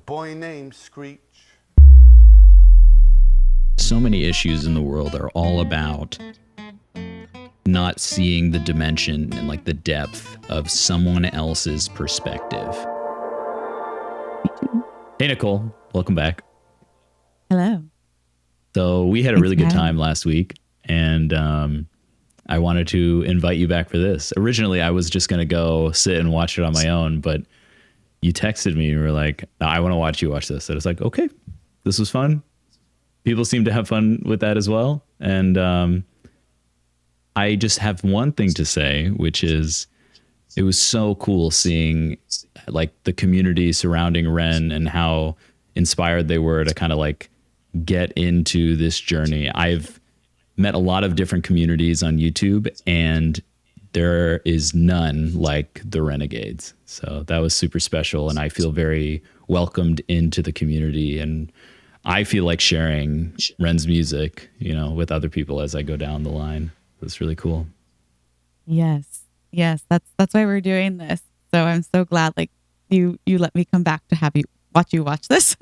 boy named Screech. So many issues in the world are all about not seeing the dimension and like the depth of someone else's perspective. Hey, Nicole, welcome back. Hello. So we had a really good time last week, and I wanted to invite you back for this. Originally, I was just going to go sit and watch it on my own, but you texted me and were like, I want to watch you watch this. And I was like, okay, this was fun. People seem to have fun with that as well. And I just have one thing to say, which is it was so cool seeing like the community surrounding Ren and how inspired they were to kind of like get into this journey. I've met a lot of different communities on YouTube, and there is none like the Renegades. So that was super special, and I feel very welcomed into the community, and I feel like sharing Ren's music, you know, with other people as I go down the line. It's really cool. Yes. That's why we're doing this. So I'm so glad like you let me come back to have you watch this.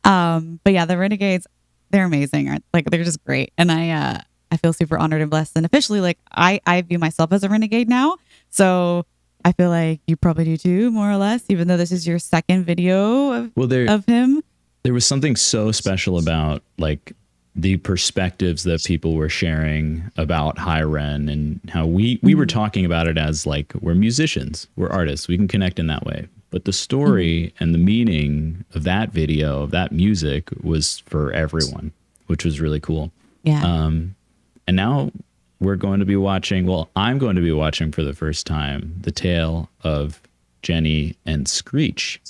But yeah, the Renegades, they're amazing. Like they're just great. And I feel super honored and blessed. And officially, like I view myself as a renegade now. So I feel like you probably do too, more or less, even though this is your second video of him. There was something so special about like the perspectives that people were sharing about High Ren, and how we were talking about it as like, we're musicians, we're artists, we can connect in that way. But the story and the meaning of that video, of that music, was for everyone, which was really cool. Yeah. And now we're going to be watching, well, I'm going to be watching for the first time the tale of Jenny and Screech,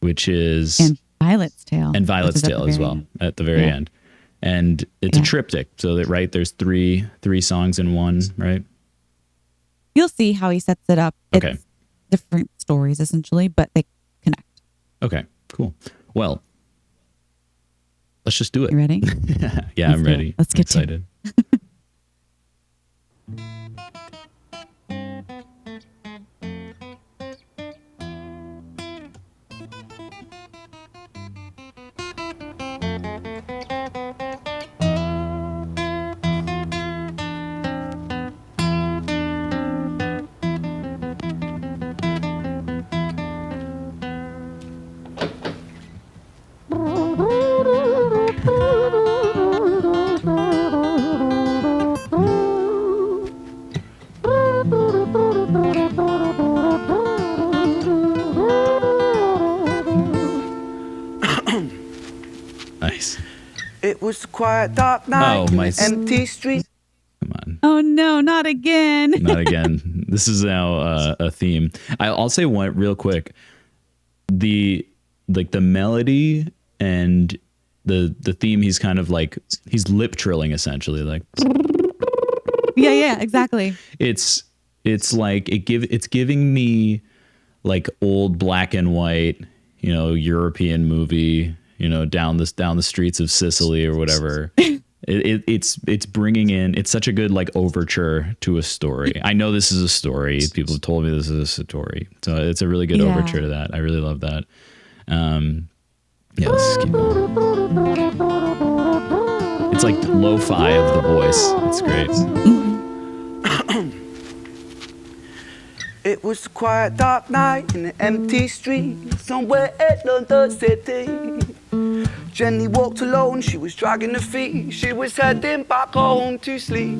which is... And Violet's Tale. And Violet's Tale as well, at the very end. And it's a triptych. So that, right, there's three songs in one, right? You'll see how he sets it up. Okay. It's different stories, essentially, but they connect. Okay, cool. Well, let's just do it. You ready? Yeah, I'm ready. Let's get excited. Nice. It was a quiet dark night, empty street. Come on. Oh no, not again. Not again. This is now a theme. I'll say one real quick. The melody and the theme, he's kind of like, he's lip trilling essentially, like. Yeah, exactly. It's like it's giving me like old black and white, you know, European movie, you know, down the streets of Sicily or whatever. It's bringing in, it's such a good like overture to a story. I know this is a story. People have told me this is a story. So it's a really good overture to that. I really love that. Yeah, let's keep going. It's like lo-fi of the voice. It's great. It was a quiet dark night in an empty street somewhere in London City. Jenny walked alone, she was dragging her feet. She was heading back home to sleep.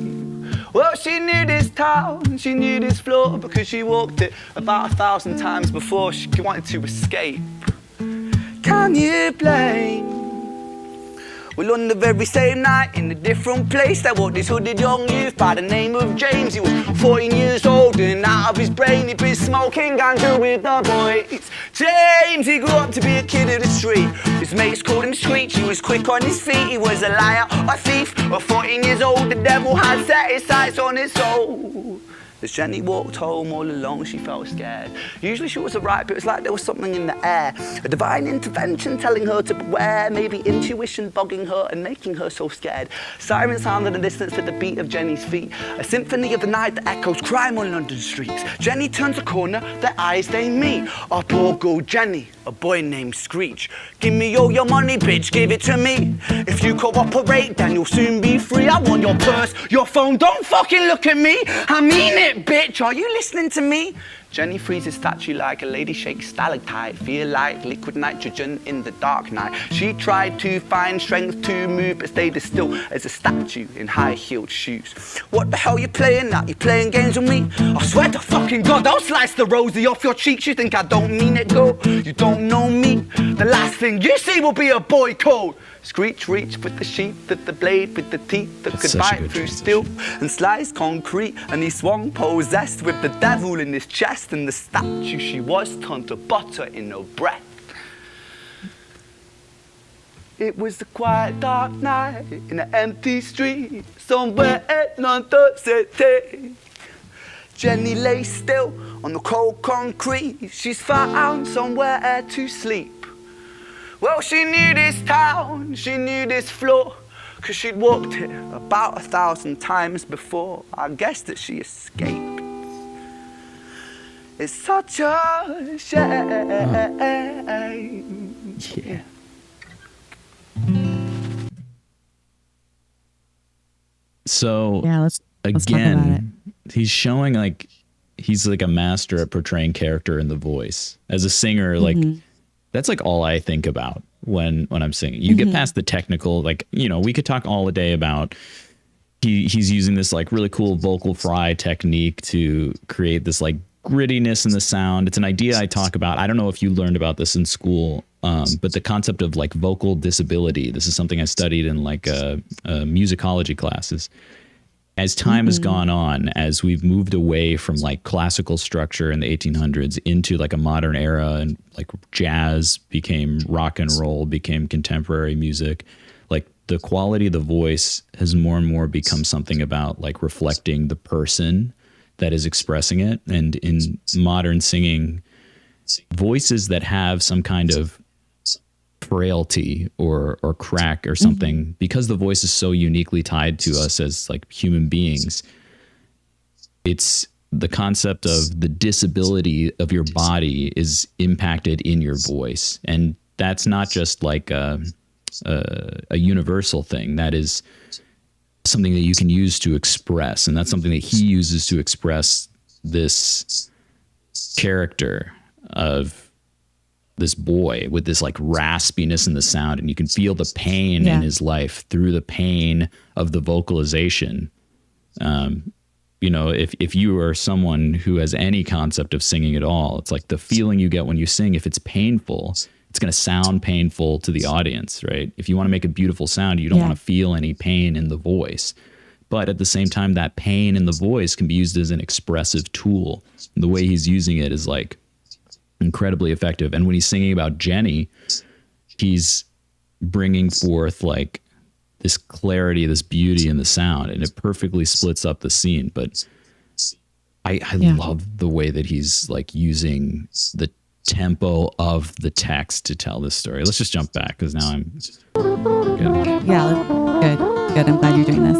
Well, she knew this town, she knew this floor, because she walked it about 1,000 times before. She wanted to escape. Can you blame? Well, on the very same night, in a different place, there walked this hooded young youth by the name of James. He was 14 years old and out of his brain, he'd been smoking ganja with the boys. James, he grew up to be a kid of the street. His mates called him Screech, he was quick on his feet. He was a liar, a thief, at 14 years old, the devil had set his sights on his soul. As Jenny walked home all alone, she felt scared. Usually she was alright, but it was like there was something in the air. A divine intervention telling her to beware, maybe intuition bogging her and making her so scared. Sirens sound in the distance to the beat of Jenny's feet. A symphony of the night that echoes crime on London streets. Jenny turns a corner, their eyes they meet. Our poor girl Jenny. a boy named Screech. Give me all your money, bitch, give it to me. If you cooperate, then you'll soon be free. I want your purse, your phone, don't fucking look at me. I mean it, bitch, are you listening to me? Jenny freezes statue like a lady shakes stalactite. Feel like liquid nitrogen in the dark night. She tried to find strength to move, but stayed as still as a statue in high-heeled shoes. What the hell you playing at? You playing games with me? I swear to fucking God, I'll slice the rosy off your cheeks. You think I don't mean it, girl? You don't know me. The last thing you see will be a boy code. Screech reached with the sheath of the blade, with the teeth that could bite through steel and slice concrete. And he swung possessed with the devil in his chest, and the statue she was turned to butter in her breath. It was a quiet dark night in an empty street somewhere in London City. Jenny lay still on the cold concrete. She's found somewhere to sleep. Well, she knew this town, she knew this floor, 'cause she'd walked it about 1,000 times before. I guess that she escaped. It's such a shame. Yeah. So Yeah, let's talk about again, he's showing like he's like a master at portraying character in the voice. As a singer, like that's like all I think about when I'm singing. You get past the technical, like, you know, we could talk all day about he's using this like really cool vocal fry technique to create this like grittiness in the sound. It's an idea I talk about. I don't know if you learned about this in school, but the concept of like vocal disability. This is something I studied in like musicology classes. As time has gone on, as we've moved away from like classical structure in the 1800s into like a modern era, and like jazz became rock and roll, became contemporary music, like the quality of the voice has more and more become something about like reflecting the person that is expressing it. And in modern singing, voices that have some kind of frailty or crack or something, because the voice is so uniquely tied to us as like human beings, it's the concept of the disability of your body is impacted in your voice. And that's not just like a universal thing. That is something that you can use to express. And that's something that he uses to express this character of this boy with this like raspiness in the sound, and you can feel the pain in his life through the pain of the vocalization. You know, if you are someone who has any concept of singing at all, it's like the feeling you get when you sing. If it's painful, it's going to sound painful to the audience, right? If you want to make a beautiful sound, you don't want to feel any pain in the voice. But at the same time, that pain in the voice can be used as an expressive tool. And the way he's using it is like incredibly effective. And when he's singing about Jenny, he's bringing forth like this clarity, this beauty in the sound, and it perfectly splits up the scene. But I love the way that he's like using the tempo of the text to tell this story. Let's just jump back, because now I'm good. Yeah, good. I'm glad you're doing this.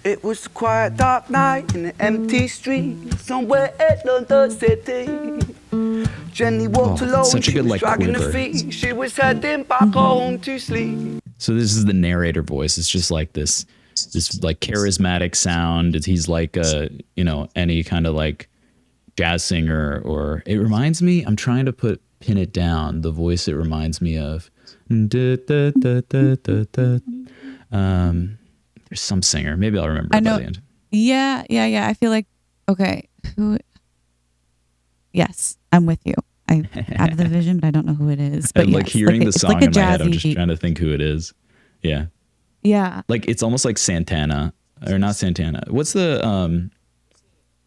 It was a quiet dark night in an empty street somewhere in London City. Jenny walked alone, such a good, she was like, dragging her quiver. feet. She was heading back home to sleep. So this is the narrator voice. It's just like this like charismatic sound. He's like any kind of like jazz singer, or it reminds me, I'm trying to pin it down, the voice it reminds me of. There's some singer. Maybe I'll remember it by the end. Yeah. I feel like, okay. Yes, I'm with you. I have the vision, but I don't know who it is. But I'm like hearing the song like in my head. I'm just trying to think who it is. Yeah. Yeah. Like it's almost like Santana, or not Santana. What's the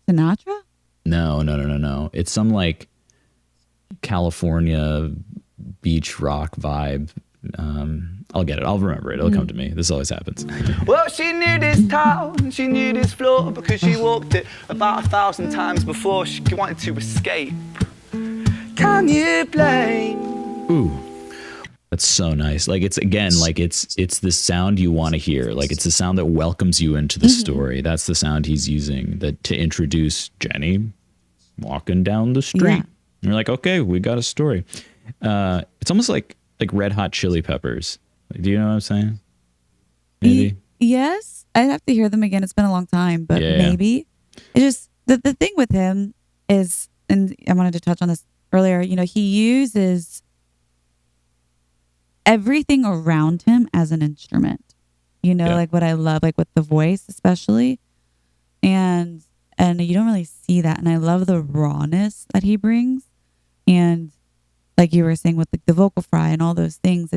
Sinatra? No. It's some like California beach rock vibe. I'll get it. I'll remember it. It'll come to me. This always happens. Well, she knew this town, she knew this floor, because she walked it about 1,000 times before. She wanted to escape. Can you blame? Ooh, it's so nice. Like it's again, like it's the sound you want to hear. Like it's the sound that welcomes you into the story. That's the sound he's using to introduce Jenny walking down the street. Yeah. And you're like, okay, we got a story. It's almost like Red Hot Chili Peppers. Like, do you know what I'm saying? Maybe. Yes, I'd have to hear them again. It's been a long time, but maybe. It's just the thing with him is, and I wanted to touch on this earlier, you know, he uses everything around him as an instrument, you know, like what I love, like with the voice, especially. And you don't really see that. And I love the rawness that he brings. And like you were saying with like the vocal fry and all those things,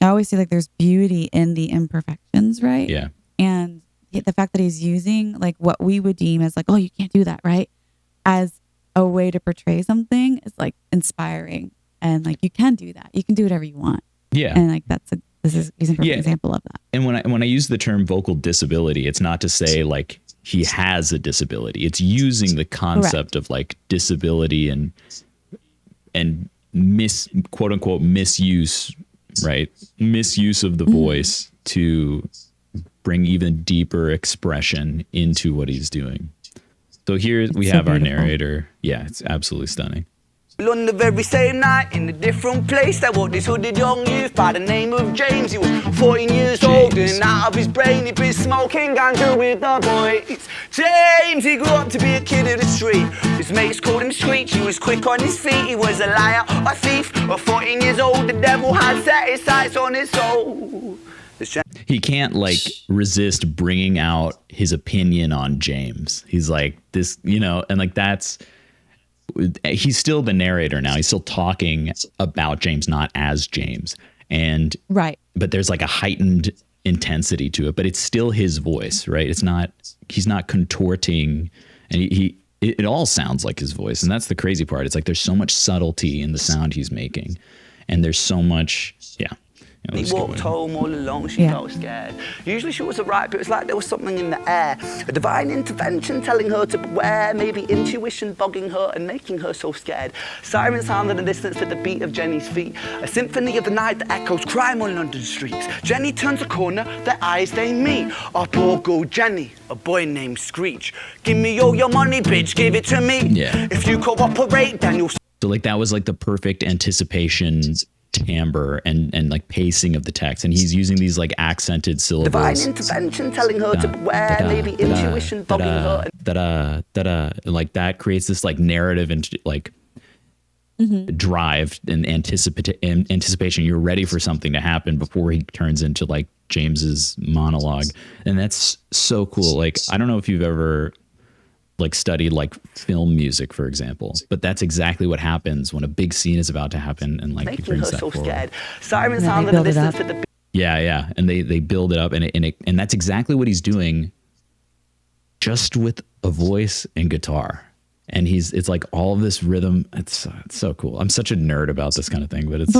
I always see like there's beauty in the imperfections, right? Yeah. And the fact that he's using like what we would deem as like, oh, you can't do that, right? As a way to portray something is like inspiring. And like, you can do that. You can do whatever you want. Yeah. And like, he's a perfect example of that. And when I use the term vocal disability, it's not to say like he has a disability. It's using the concept of like disability and quote unquote misuse, right? Misuse of the voice to bring even deeper expression into what he's doing. So here we have our narrator. Yeah, it's absolutely stunning. On the very same night, in a different place, there was this hooded young youth by the name of James. He was 14 years old, and out of his brain he'd been smoking ganja with the boys. James, he grew up to be a kid of the street. His mates called him Screech. He was quick on his feet. He was a liar, a thief. At 14 years old, the devil had set his sights on his soul. He can't like resist bringing out his opinion on James. He's like this, you know, and like he's still the narrator now. He's still talking about James, not as James. And but there's like a heightened intensity to it, but it's still his voice, right? He's not contorting, and it all sounds like his voice. And that's the crazy part. It's like there's so much subtlety in the sound he's making, and there's so much, He walked home all alone, she felt scared. Usually she was alright, but it was like there was something in the air. A divine intervention telling her to beware, maybe intuition bogging her and making her so scared. Sirens sound in the distance to the beat of Jenny's feet. A symphony of the night that echoes crime on London streets. Jenny turns a corner, their eyes they meet. Up or go Jenny, a boy named Screech. Give me all your money, bitch, give it to me. Yeah. If you cooperate, then you'll... So like that was like the perfect anticipation timbre and like pacing of the text, and he's using these like accented syllables. Divine intervention telling her to beware, maybe intuition bogging her. And like that creates this like narrative and like drive and anticipation. You're ready for something to happen before he turns into like James's monologue, and that's so cool. Like I don't know if you've ever like studied like film music, for example, but that's exactly what happens when a big scene is about to happen, and like he brings that forward. Sirens sound in the distance to the... Yeah, and they build it up, and that's exactly what he's doing, just with a voice and guitar, and it's like all of this rhythm. It's so cool. I'm such a nerd about this kind of thing, but it's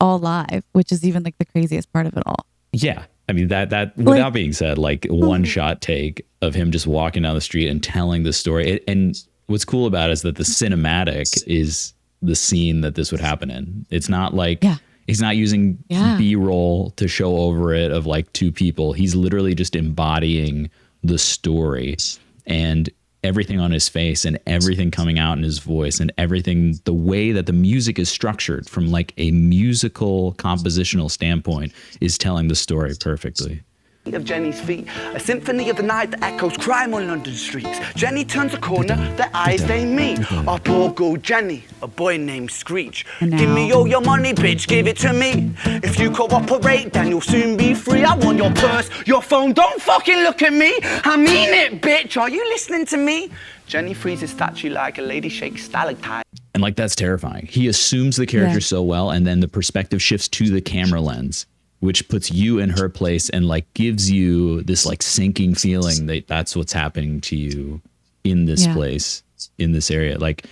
all live, which is even like the craziest part of it all. Yeah. I mean, that without being said, like one shot take of him just walking down the street and telling the story. And what's cool about it is that the cinematic is the scene that this would happen in. It's not like he's not using B-roll to show over it of like two people. He's literally just embodying the story, and everything on his face and everything coming out in his voice and everything, the way that the music is structured from like a musical compositional standpoint is telling the story perfectly. Of Jenny's feet, a symphony of the night that echoes crime on London streets. Jenny turns a corner, their eyes they meet. Up or go Jenny, a boy named Screech. Give me all your money, bitch, give it to me. If you cooperate, then you'll soon be free. I want your purse, your phone, don't fucking look at me. I mean it, bitch, are you listening to me? Jenny freezes statue like a lady shakes stalactite. And like that's terrifying. He assumes the character so well, and then the perspective shifts to the camera lens, which puts you in her place and like gives you this like sinking feeling that that's what's happening to you in this place, in this area. Like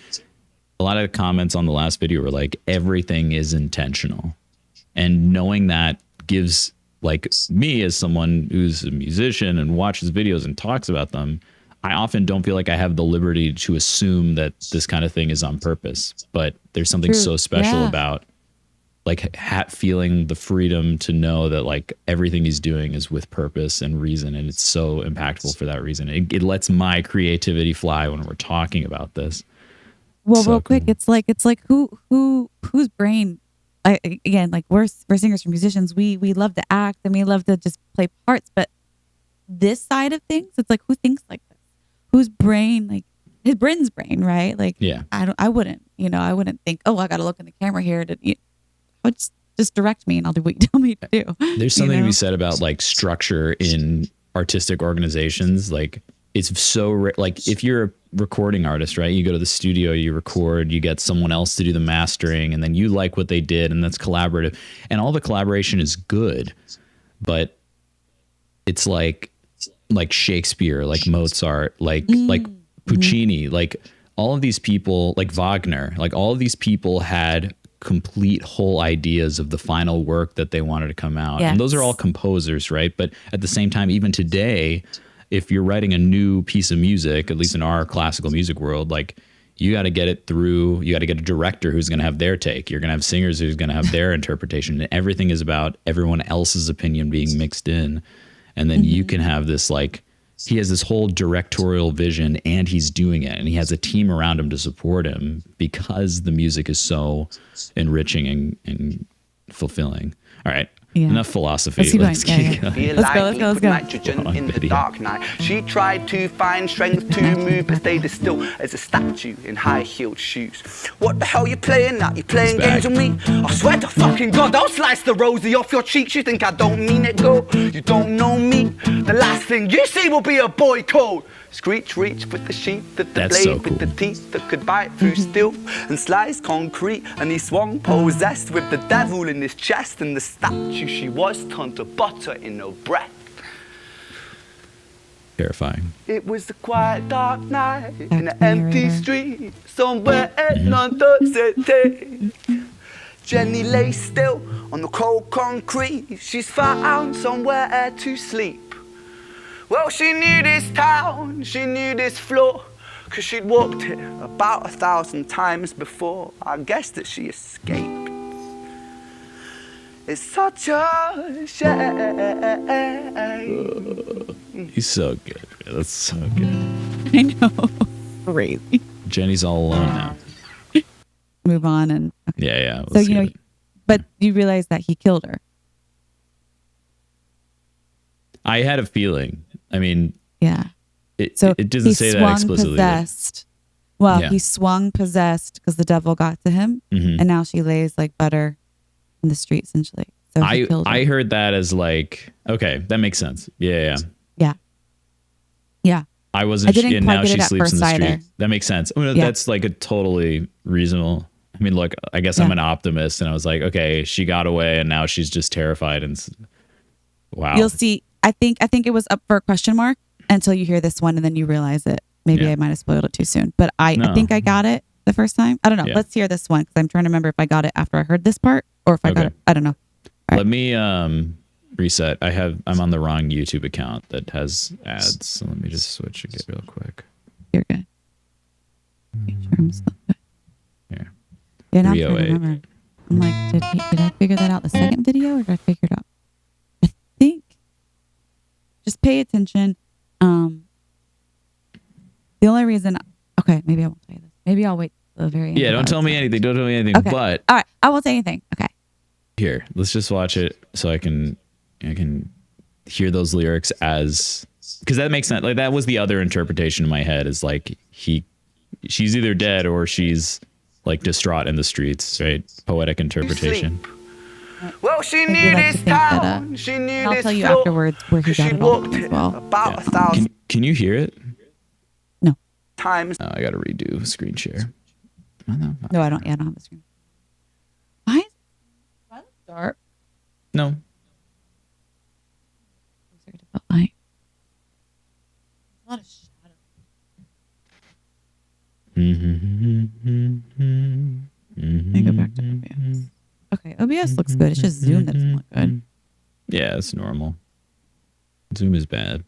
a lot of the comments on the last video were like, everything is intentional. And knowing that gives like me, as someone who's a musician and watches videos and talks about them, I often don't feel like I have the liberty to assume that this kind of thing is on purpose, but there's something so special about like feeling the freedom to know that like everything he's doing is with purpose and reason, and it's so impactful for that reason. It lets my creativity fly when we're talking about this. Well, so real quick, it's like whose brain? Again, like we're singers or musicians. We love to act and we love to just play parts, but this side of things, it's like, who thinks like this? Whose brain? Like his Bryn's brain, right? Like, yeah, I wouldn't think, oh, I got to look in the camera here to. I would just direct me and I'll do what you tell me to do. There's something to be said about like structure in artistic organizations. Like it's so like if you're a recording artist, right? You go to the studio, you record, you get someone else to do the mastering, and then you like what they did, and that's collaborative. And all the collaboration is good, but it's like Shakespeare, like Mozart, like Puccini, like all of these people, like Wagner, like all of these people had complete whole ideas of the final work that they wanted to come out. Yes. And those are all composers, right? But at the same time, even today, if you're writing a new piece of music, at least in our classical music world, like you got to get it through, you got to get a director who's going to have their take. You're going to have singers who's going to have their interpretation. And everything is about everyone else's opinion being mixed in. And then you can have this, like, he has this whole directorial vision and he's doing it. And he has a team around him to support him because the music is so enriching and fulfilling. All right. Yeah. Enough philosophy. Let's go. Let's go. Nitrogen in the dark night. She tried to find strength to move, but stayed as still as a statue in high-heeled shoes. What the hell you playing at? You playing games with me? I swear to fucking God, I'll slice the rosy off your cheeks. You think I don't mean it, girl? You don't know me. The last thing you see will be a boy code. Screech reach with the sheath of the blade, with the teeth that could bite through steel and slice concrete. And he swung possessed with the devil in his chest, and the statue she was turned to butter in her breath. Terrifying. It was a quiet dark night in an empty street somewhere in London City. Jenny lay still on the cold concrete. She's found somewhere to sleep. Well, she knew this town, she knew this floor, 'cause she'd walked it about 1,000 times before. I guess that she escaped. It's such a shame. He's so good. That's so good. I know. Crazy. Jenny's all alone now. Move on and okay. Yeah. So but you realize that he killed her. I had a feeling. I mean, yeah. It doesn't say that explicitly. Possessed. Well, he swung possessed because the devil got to him, and now she lays like butter in the street, essentially. So I heard that as like, okay, that makes sense. Yeah. I wasn't. And now she sleeps in the street. Either. That makes sense. I mean, that's like a totally reasonable. I mean, look, I guess I'm an optimist, and I was like, okay, she got away, and now she's just terrified, and wow. You'll see. I think it was up for a question mark until you hear this one, and then you realize it. Maybe I might have spoiled it too soon, but I think I got it the first time. I don't know. Yeah. Let's hear this one because I'm trying to remember if I got it after I heard this part or if I got it. I don't know. All Let me reset. I'm on the wrong YouTube account that has ads, so let me just switch again real quick. You're good. Make sure I'm still good. Here. Yeah, now I'm trying to remember. I'm like, did I figure that out the second video or did I figure it out? I think. Just pay attention. The only reason, okay, maybe I won't tell you this. Maybe I'll wait till the very end. Yeah, don't tell me anything. Don't tell me anything. Okay. But all right, I won't say anything. Okay. Here, let's just watch it so I can hear those lyrics because that makes sense. Like that was the other interpretation in my head is like she's either dead or she's like distraught in the streets, right? Poetic interpretation. Well, she knew this town. She knew this. I'll tell you afterwards where he got it all from as well. About 1,000. Can you hear it? No. Times. Oh, I got to redo screen share. No, I don't. Yeah, I don't have the screen. Why? Why is it dark? No. Light. A lot of shadow. Let me go back to OBS. Okay, OBS looks good. It's just Zoom that doesn't look good. Yeah, it's normal. Zoom is bad.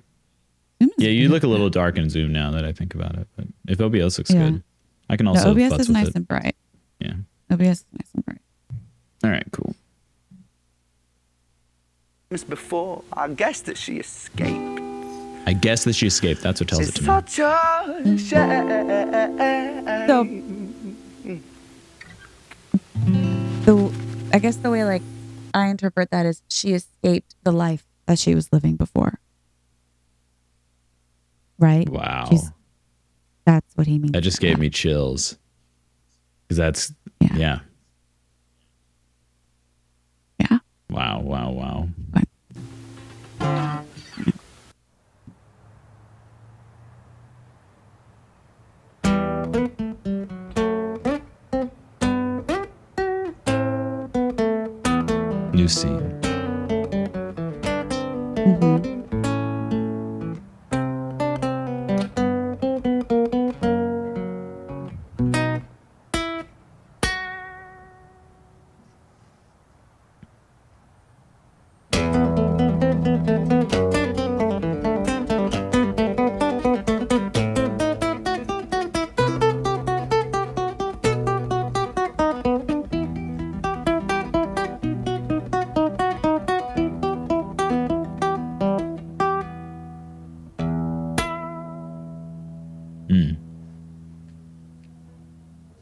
You look a little dark in Zoom now that I think about it. But if OBS looks good, I can also. OBS is nice and bright. Yeah. OBS is nice and bright. All right, cool. Before, I guess that she escaped. I guess that she escaped. That's what tells it It's to me. such a shame. So, I guess the way like I interpret that is she escaped the life that she was living before. Right? Wow. That's what he means. That just gave me chills. Because that's, yeah. Yeah. Wow, wow, wow. New scene.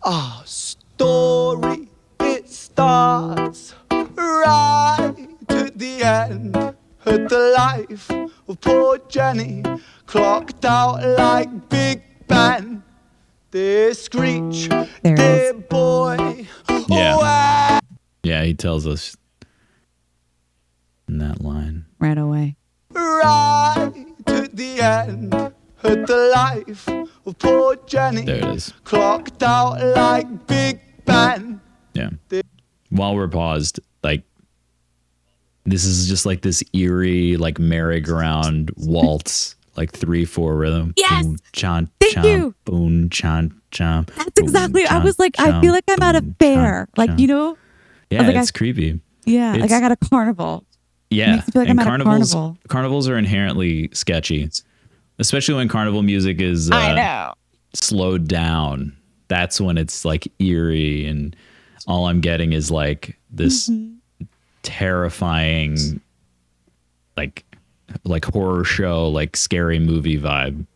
Our story, it starts right at the end. At the life of poor Jenny, clocked out like Big Ben. This Screech, dear boy. Yeah. Yeah, he tells us in that line. Right away. Right at the end. At the life of poor Jenny. There it is. Clocked out like Big Ben. Yeah. While we're paused, like, this is just like this eerie, like, merry-go-round waltz, like 3/4 rhythm. Yes. Boom, chan, Thank chan, you. boom, chan, chan. That's boom, exactly. chan, I was like, chan, I feel like I'm at a boom, fair. chan, Like, chan. you know? Yeah, like, it's creepy. Yeah, It's- like I got a carnival. Yeah, makes me feel like and I'm at a carnival. carnivals are inherently sketchy, especially when carnival music is I know. slowed down. That's when it's like eerie, and all I'm getting is like this terrifying, like horror show, like scary movie vibe.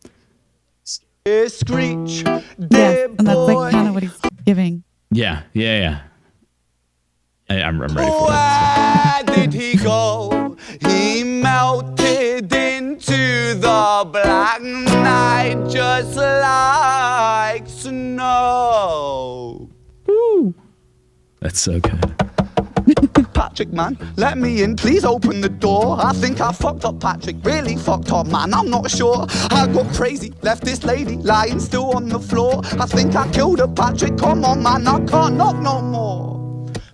Screech, Yes, dear and that's boy. like kind of what he's giving. Yeah. I'm ready for it. Where did he go? He melted into the black night just like snow. That's so good. Patrick, man, let me in, please open the door. I think I fucked up, Patrick, really fucked up, man, I'm not sure. I got crazy, left this lady lying still on the floor. I think I killed her, Patrick, come on, man, I can't knock no more.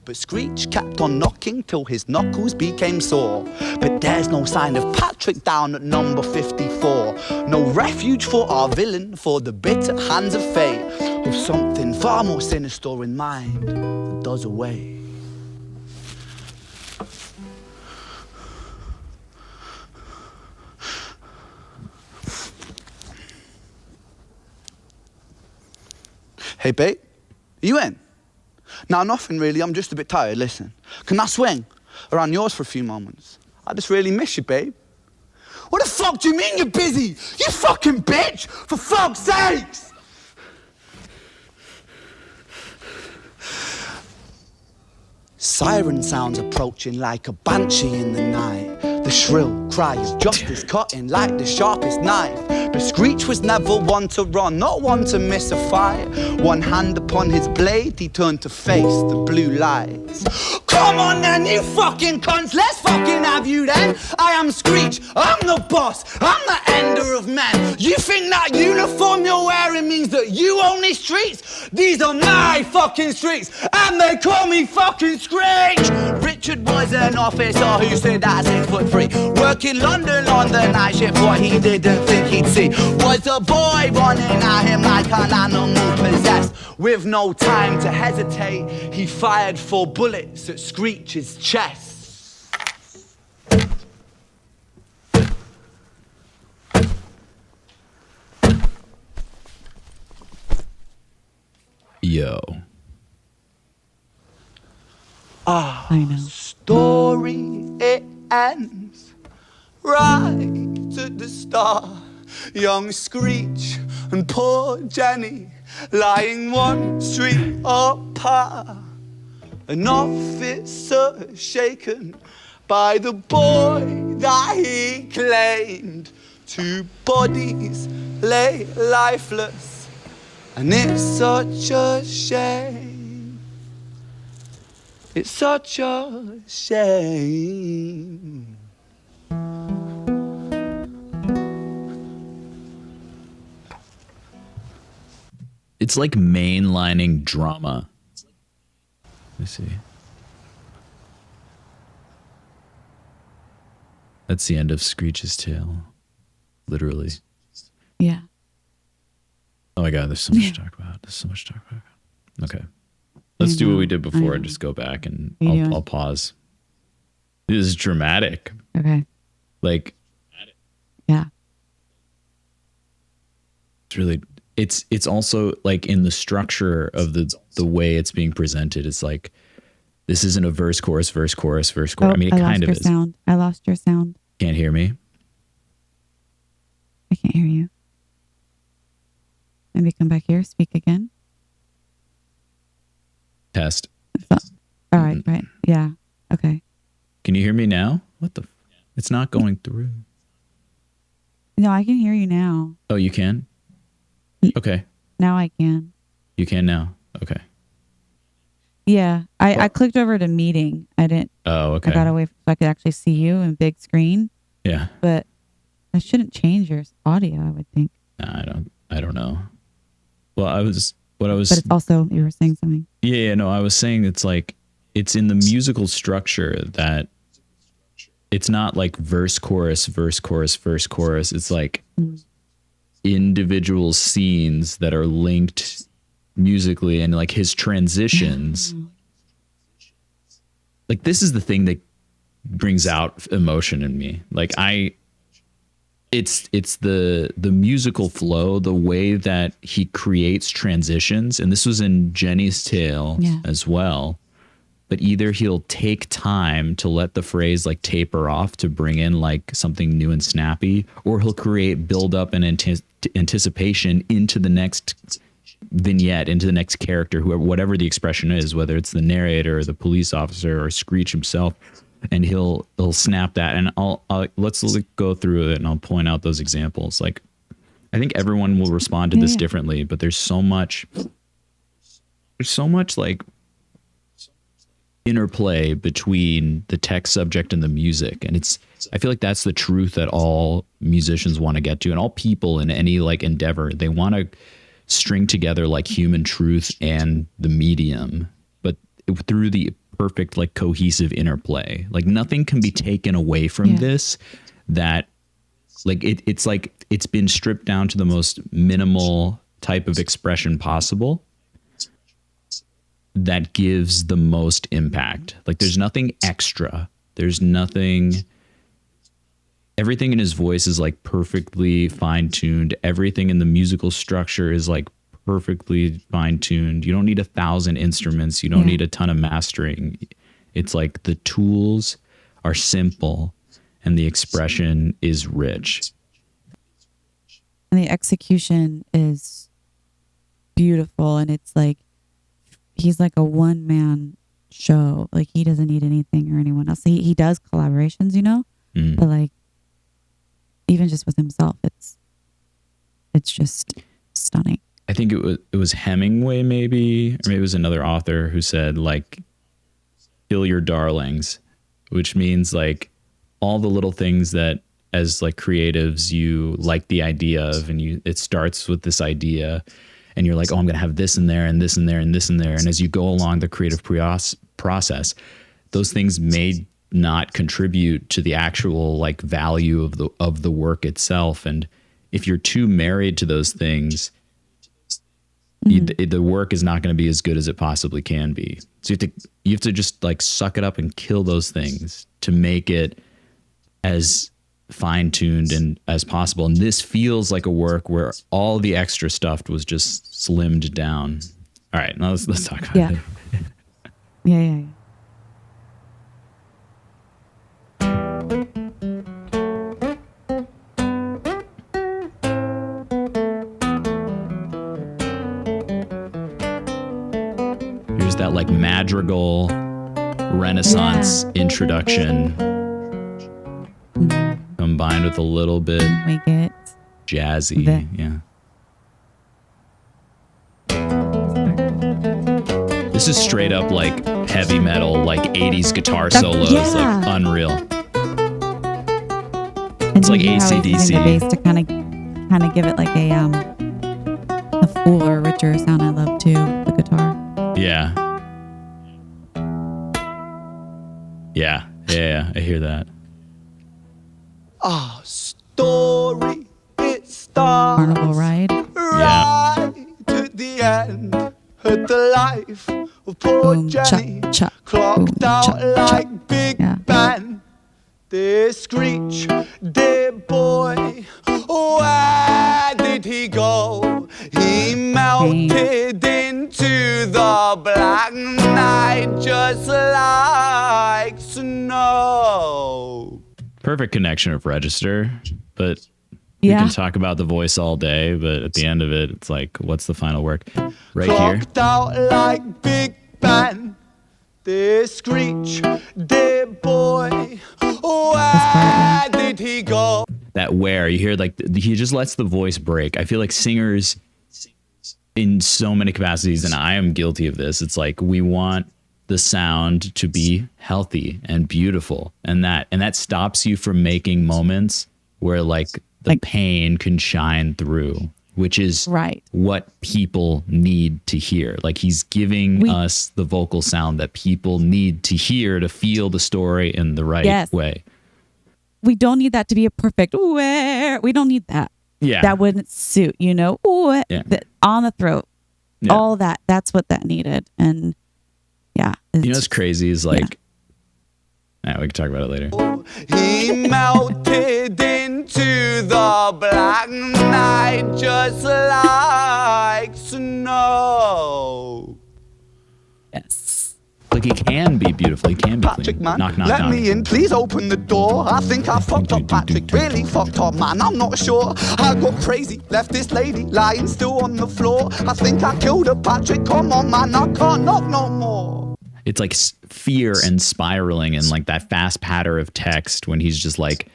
But Screech kept on knocking till his knuckles became sore. But there's no sign of Patrick down at number 54. No refuge for our villain, for the bitter hands of fate, with something far more sinister in mind that does away. Hey, babe, are you in? Nah, nothing really, I'm just a bit tired, listen. Can I swing around yours for a few moments? I just really miss you, babe. What the fuck do you mean you're busy? You fucking bitch! For fuck's sakes! Siren sounds approaching like a banshee in the night. The shrill cry of justice cutting like the sharpest knife. But Screech was never one to run, not one to miss a fight. One hand upon his blade, he turned to face the blue lights. Come on then, you fucking cunts, let's fucking have you then. I am Screech, I'm the boss, I'm the ender of men. You think that uniform you're wearing means that you own these streets? These are my fucking streets, and they call me fucking Screech. Richard was an officer who stood at 6'3", working London on the night shift. What he didn't think he'd see was a boy running at him like an animal possessed. With no time to hesitate, he fired 4 bullets at Screech's chest. Yo. I know. Story, it ends right at the start. Young Screech and poor Jenny lying one street apart. An officer shaken by the boy that he claimed. Two bodies lay lifeless, and it's such a shame. It's such a shame. It's like mainlining drama. Let me see. That's the end of Screech's tale. Literally. Yeah. Oh my God, there's so much to talk about. Okay. Let's do what we did before and just go back and I'll pause. This is dramatic. Okay. Like, yeah. It's really, it's also like in the structure of the way it's being presented. It's like, this isn't a verse, chorus, verse, chorus, verse, chorus. I mean, it kind of is. I lost your sound. Can't hear me? I can't hear you. Maybe come back here, speak again. Test. All right, right. Yeah. Okay. Can you hear me now? What the? It's not going through. No, I can hear you now. Oh, you can? Okay. Now I can. You can now? Okay. Yeah. I clicked over to meeting. I didn't. Oh, okay. I got away so I could actually see you in big screen. Yeah. But I shouldn't change your audio, I would think. Nah, I don't know. Well, but it's also, you were saying something. Yeah, no, I was saying it's like, it's in the musical structure that it's not like verse, chorus, verse, chorus, verse, chorus. It's like individual scenes that are linked musically, and like his transitions. Like, this is the thing that brings out emotion in me. Like, it's the musical flow, the way that he creates transitions. And this was in Jenny's tale as well. But either he'll take time to let the phrase like taper off to bring in like something new and snappy, or he'll create build up and anticipation into the next vignette, into the next character, whoever, whatever the expression is, whether it's the narrator or the police officer or Screech himself. And he'll snap that, and let's go through it, and I'll point out those examples. Like, I think everyone will respond to this differently, but there's so much like interplay between the text subject and the music, and I feel like that's the truth that all musicians want to get to, and all people in any like endeavor, they want to string together like human truth and the medium, but through the perfect like cohesive interplay. Like, nothing can be taken away from this, that like it's like it's been stripped down to the most minimal type of expression possible that gives the most impact. Like, there's nothing extra, there's nothing, everything in his voice is like perfectly fine-tuned, everything in the musical structure is like perfectly fine-tuned. You don't need 1,000 instruments, you don't need a ton of mastering. It's like the tools are simple and the expression is rich, and the execution is beautiful. And it's like he's like a one-man show. Like, he doesn't need anything or anyone else. He does collaborations, you know, but like even just with himself, it's just stunning. I think it was Hemingway, maybe, or maybe it was another author who said like, kill your darlings, which means like all the little things that as like creatives you like the idea of, and it starts with this idea, and you're like, oh, I'm gonna have this in there and this in there and this in there, and as you go along the creative process, those things may not contribute to the actual like value of the work itself. And if you're too married to those things, the work is not going to be as good as it possibly can be. So you have to just like suck it up and kill those things to make it as fine-tuned and as possible. And this feels like a work where all the extra stuff was just slimmed down. All right, now let's talk about it. Yeah. that like madrigal Renaissance introduction combined with a little bit We get jazzy. Yeah. This is straight up like heavy metal, like 80s guitar solos, like unreal. It's like AC/DC. The bass to kind of give it like a fuller, richer sound. I love too the guitar. Yeah. Yeah. I hear that. Our story, it starts. Carnival Ride. Right at the end, at the life of poor Boom, Jenny, cha, cha, clocked boom, out cha, cha. like Big Yeah. Ben. Dear Screech, dear boy, where did he go? He melted into the black night just like snow. Perfect connection of register, but we can talk about the voice all day, but at the end of it, it's like, what's the final work? Right here. Clocked out like Big Ben. Dear Screech, dear boy, where did he go? That where you hear like he just lets the voice break. I feel like singers in so many capacities, and I am guilty of this. It's like we want the sound to be healthy and beautiful, and that stops you from making moments where like the pain can shine through, which is what people need to hear. Like he's giving us the vocal sound that people need to hear to feel the story in the right way. We don't need that to be a perfect where. We don't need that. Yeah. That wouldn't suit, you know, on the throat, all that. That's what that needed. And you know what's crazy is like, we can talk about it later. He melted into the black night just like snow. Yes. Like he can be beautiful. He can be Patrick, clean. man, knock, let me in. Please open the door. I think I fucked up, Patrick. Really fucked up, man. I'm not sure. I got crazy. Left this lady lying still on the floor. I think I killed her, Patrick. Come on, man. I can't knock no more. It's like fear and spiraling and like that fast patter of text when he's just like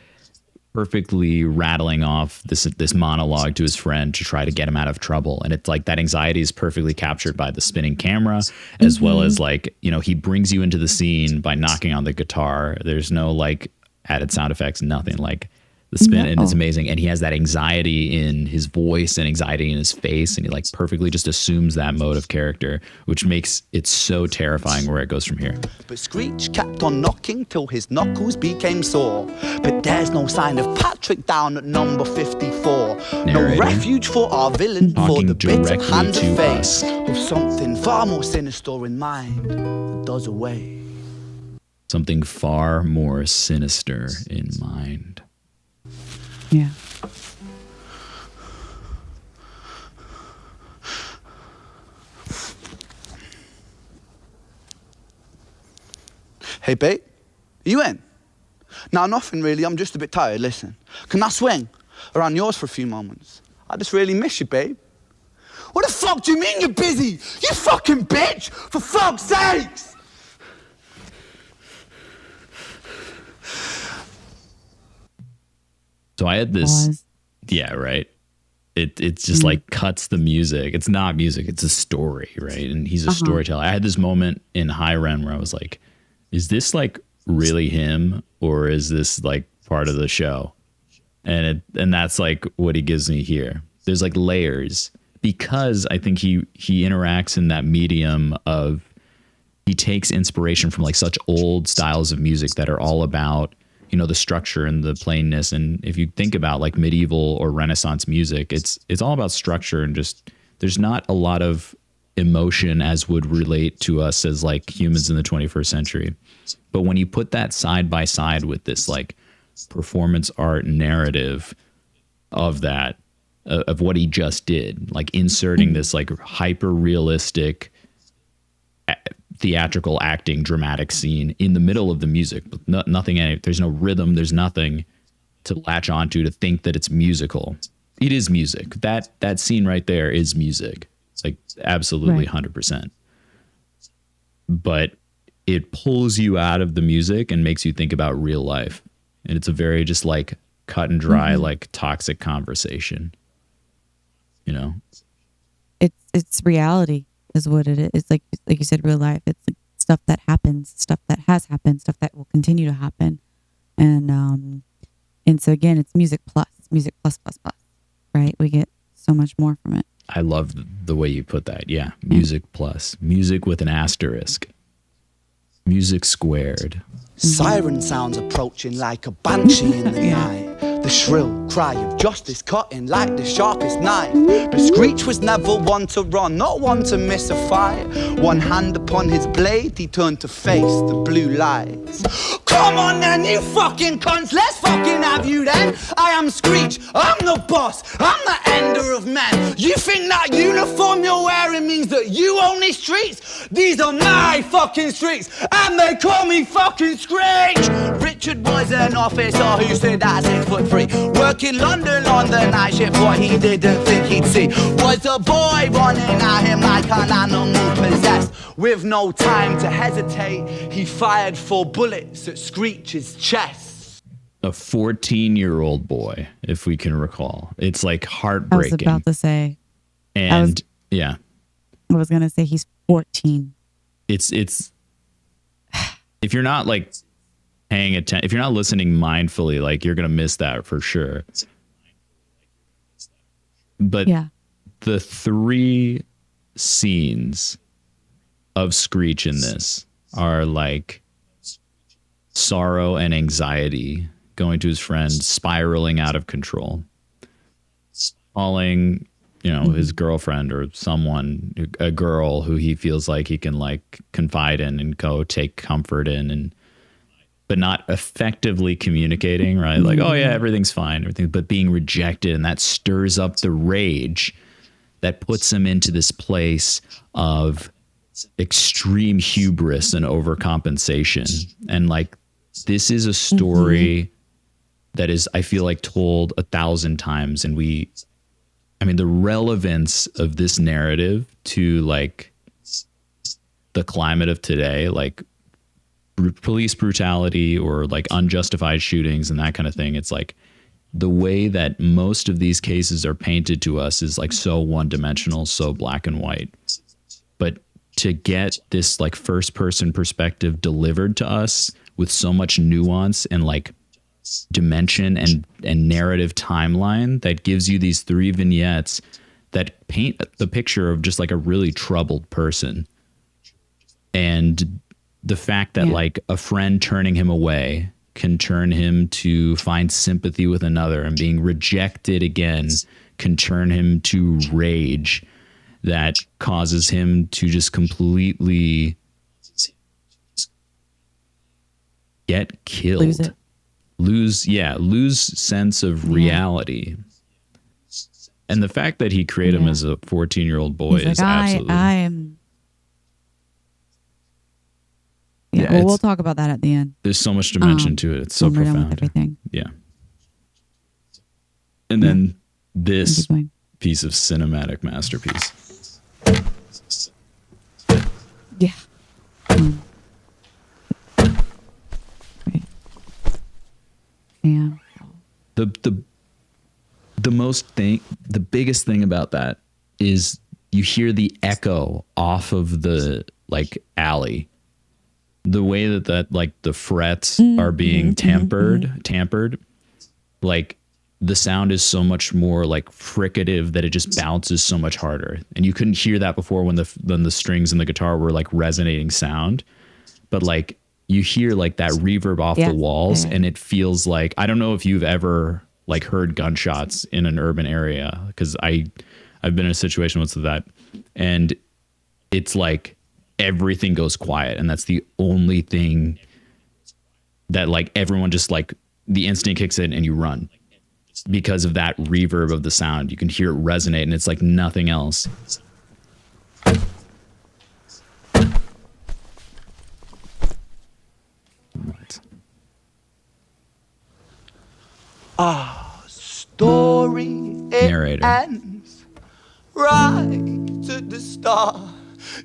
perfectly rattling off this monologue to his friend to try to get him out of trouble. And it's like that anxiety is perfectly captured by the spinning camera, as well as like, you know, he brings you into the scene by knocking on the guitar. There's no like added sound effects, nothing. Like the spin, and it's amazing. And he has that anxiety in his voice and anxiety in his face, and he like perfectly just assumes that mode of character, which makes it so terrifying where it goes from here. But Screech kept on knocking till his knuckles became sore. But there's no sign of Patrick down at number 54. Narrator. No refuge for our villain, for Talking the bitter directly hand to of fate, us. with something far more sinister in mind that does away. Something far more sinister in mind. Yeah. Hey, babe, are you in? No, nothing really. I'm just a bit tired. Listen, can I swing around yours for a few moments? I just really miss you, babe. What the fuck do you mean you're busy? You fucking bitch! For fuck's sakes! So I had this, right. It just like cuts the music. It's not music, it's a story, right? And he's a storyteller. I had this moment in High Ren where I was like, is this like really him, or is this like part of the show? And that's like what he gives me here. There's like layers, because I think he interacts in that medium of, he takes inspiration from like such old styles of music that are all about, you know, the structure and the plainness. And if you think about like medieval or Renaissance music, it's all about structure, and just there's not a lot of emotion as would relate to us as like humans in the 21st century. But when you put that side by side with this like performance art narrative of that, of what he just did, like inserting this like hyper realistic theatrical acting dramatic scene in the middle of the music, but nothing in it. There's no rhythm. There's nothing to latch onto to think that it's musical. It is music. That scene right there is music. It's like absolutely 100%. but it pulls you out of the music and makes you think about real life. And it's a very just like cut and dry, like toxic conversation, you know? It's reality is what it is. It's like you said, real life. It's like stuff that happens, stuff that has happened, stuff that will continue to happen. And so again, it's music plus, right? We get so much more from it. I love the way you put that. Yeah. Music plus, music with an asterisk, music squared. Siren sounds approaching like a banshee in the night. The shrill cry of justice cutting like the sharpest knife. But Screech was never one to run, not one to miss a fight. One hand upon his blade, he turned to face the blue lights. Come on then, you fucking cunts, let's fucking have you then. I am Screech, I'm the boss, I'm the ender of men. You think that uniform you're wearing means that you own these streets? These are my fucking streets, and they call me fucking Screech. Richard was an officer who stood at 6'3", working London on the night shift. What he didn't think he'd see was a boy running at him like an animal possessed. With no time to hesitate, he fired 4 bullets at Screech's chest. A 14-year-old boy, if we can recall. It's like heartbreaking. I was about to say. And I was going to say he's 14. It's if you're not like paying attention, if you're not listening mindfully, like you're going to miss that for sure. But the 3 scenes of Screech in this are like sorrow and anxiety, going to his friend, spiraling out of control, calling, his girlfriend or someone, a girl who he feels like he can like confide in and go take comfort in, but not effectively communicating, right? Like, oh yeah, everything's fine, but being rejected, and that stirs up the rage that puts him into this place of extreme hubris and overcompensation. And like, this is a story that is, I feel like, told 1,000 times. And the relevance of this narrative to like the climate of today, like police brutality or like unjustified shootings and that kind of thing. It's like the way that most of these cases are painted to us is like so one-dimensional, so black and white. But to get this like first person perspective delivered to us with so much nuance and like dimension and narrative timeline that gives you these 3 vignettes that paint the picture of just like a really troubled person. And the fact that like a friend turning him away can turn him to find sympathy with another, and being rejected again can turn him to rage that causes him to just completely get killed. Lose sense of reality. And the fact that he created him as a 14-year-old boy is absolutely... I am... well, we'll talk about that at the end. There's so much dimension to it. It's so profound. Done with everything. Yeah. And then this piece of cinematic masterpiece. Yeah. Yeah. The biggest thing about that is you hear the echo off of the like alley. The way that like the frets are being tampered, like the sound is so much more like fricative that it just bounces so much harder. And you couldn't hear that before when the strings and the guitar were like resonating sound, but like you hear like that reverb off the walls, and it feels like, I don't know if you've ever like heard gunshots in an urban area, because I've been in a situation once with that, and it's like everything goes quiet, and that's the only thing that like everyone just like the instinct kicks in and you run because of that reverb of the sound. You can hear it resonate, and it's like nothing else. Our story Narrator. ends right at the start.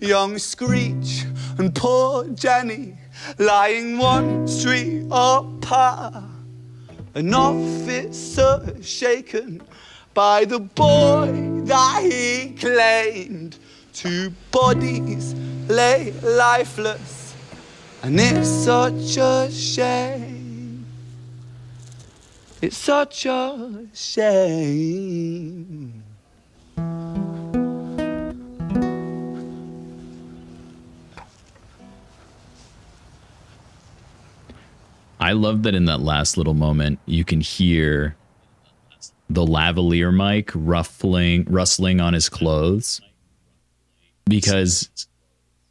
Young Screech and poor Jenny lying one street apart. An officer shaken by the boy that he claimed. Two bodies lay lifeless, and it's such a shame. It's such a shame. I love that in that last little moment, you can hear the lavalier mic rustling on his clothes, because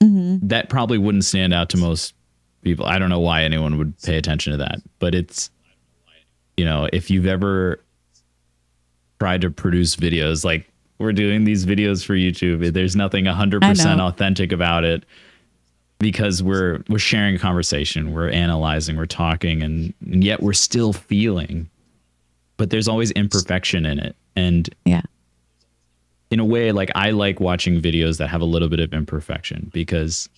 that probably wouldn't stand out to most people. I don't know why anyone would pay attention to that, but it's, if you've ever tried to produce videos, like we're doing these videos for YouTube, there's nothing 100% authentic about it, because we're sharing a conversation, we're analyzing, we're talking, and yet we're still feeling, but there's always imperfection in it. And in a way, like, I like watching videos that have a little bit of imperfection, because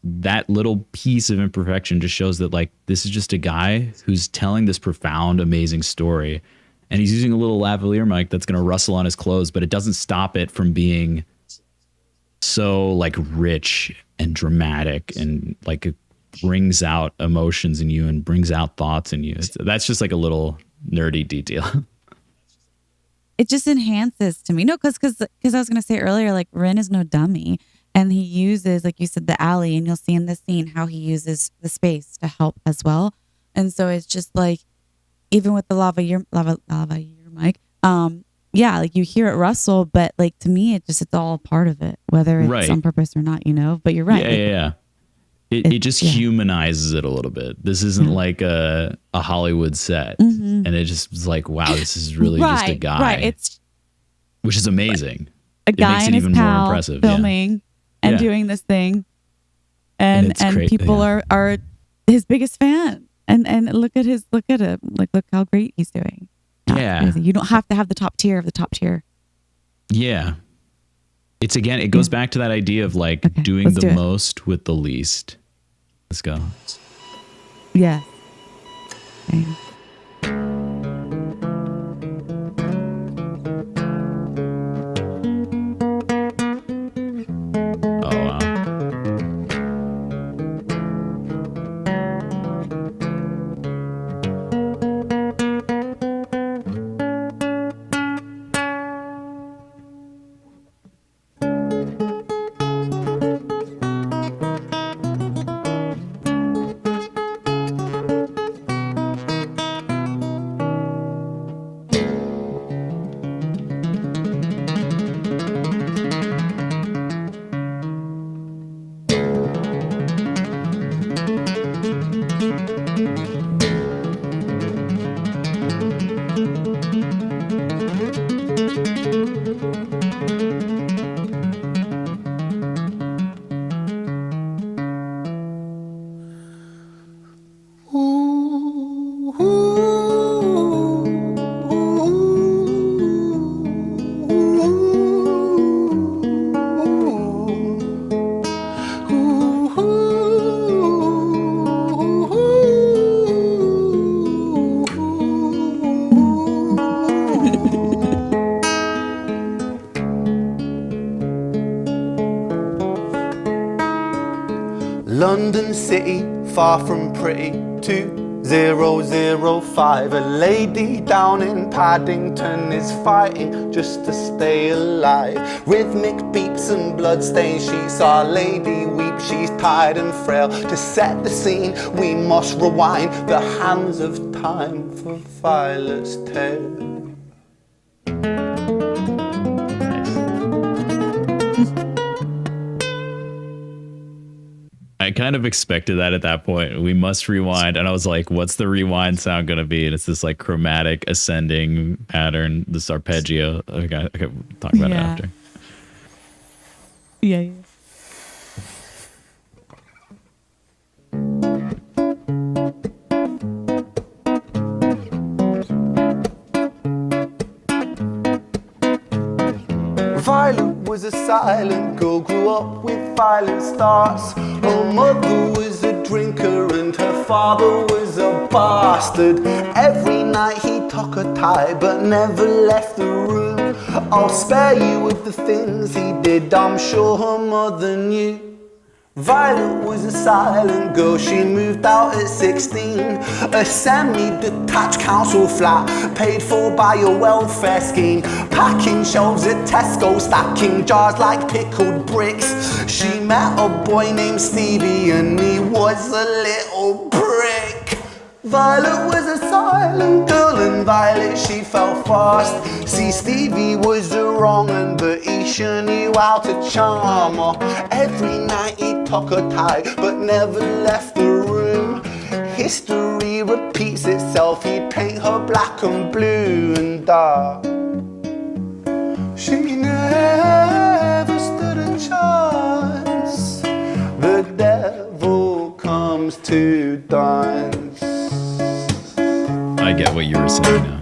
that little piece of imperfection just shows that, like, this is just a guy who's telling this profound, amazing story, and he's using a little lavalier mic that's going to rustle on his clothes, but it doesn't stop it from being so, like, rich and dramatic, and, like, it brings out emotions in you and brings out thoughts in you. That's just like a little nerdy detail. It just enhances to me. No, because I was going to say earlier, like, Rin is no dummy, and he uses, like you said, the alley, and you'll see in this scene how he uses the space to help as well. And so it's just like, even with the lavalier mic, like, you hear it rustle, but, like, to me, it's all a part of it, whether it's on purpose or not, but you're right. Yeah. It just humanizes it a little bit. This isn't like a Hollywood set. And it just was like, wow, this is really just a guy. Right. Which is amazing. A guy it makes and it his even pal more impressive. Filming and doing this thing. And people are his biggest fan. And look at him. Like, look how great he's doing. Yeah. You don't have to have the top tier of the top tier. Yeah. It's, again, it goes back to that idea of, like, doing the most with the least. Let's go. Yeah. Okay. Oh, wow. London City, far from pretty, 2005. A lady down in Paddington is fighting just to stay alive. Rhythmic beeps and bloodstains, she saw a lady weep, she's tired and frail. To set the scene, we must rewind the hands of time for Violet's tale. I kind of expected that at that point. We must rewind. And I was like, what's the rewind sound going to be? And it's this, like, chromatic ascending pattern, this arpeggio. Okay, we'll talk about it after. Yeah. Violet was was a silent girl, grew up with violent starts. Her mother was a drinker and her father was a bastard. Every night he took her tie but never left the room. I'll spare you with the things he did, I'm sure her mother knew. Violet was a silent girl, she moved out at 16. A semi-detached council flat, paid for by a welfare scheme. Packing shelves at Tesco, stacking jars like pickled bricks. She met a boy named Stevie and he was a little prick. Violet was a silent girl and Violet she fell fast. See, Stevie was a wrong un, but he sure knew how to charm her. Every night he took her tie but never left the room. History repeats itself, he'd paint her black and blue and dark. She never stood a chance. The devil comes to dance. I get what you were saying now.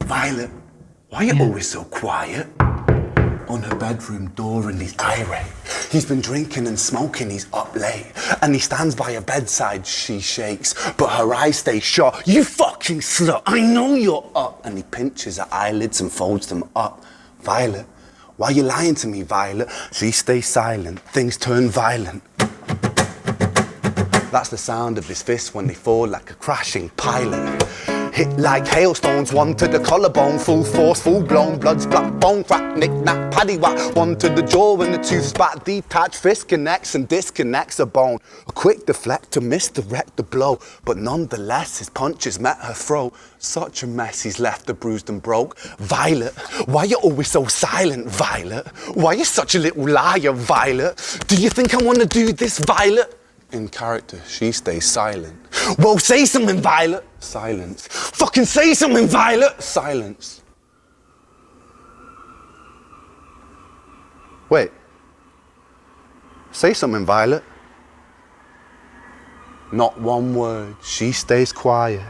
Violet, why are you always so quiet? On her bedroom door and he's irate. He's been drinking and smoking, he's up late. And he stands by her bedside, she shakes, but her eyes stay shut. You fucking slut, I know you're up. And he pinches her eyelids and folds them up. Violet, why are you lying to me, Violet? She stays silent, things turn violent. That's the sound of his fists when they fall like a crashing pilot. Hit like hailstones, one to the collarbone, full force, full blown, blood splat, bone crack, knick-knack, paddywhack, one to the jaw and the tooth spat, detached fist connects and disconnects a bone. A quick deflect to misdirect the blow, but nonetheless his punches met her throat. Such a mess he's left her bruised and broke. Violet, why you always so silent, Violet? Why you such a little liar, Violet? Do you think I wanna do this, Violet? In character, she stays silent. Well, say something, Violet. Silence. Fucking say something, Violet. Silence. Wait. Say something, Violet. Not one word. She stays quiet.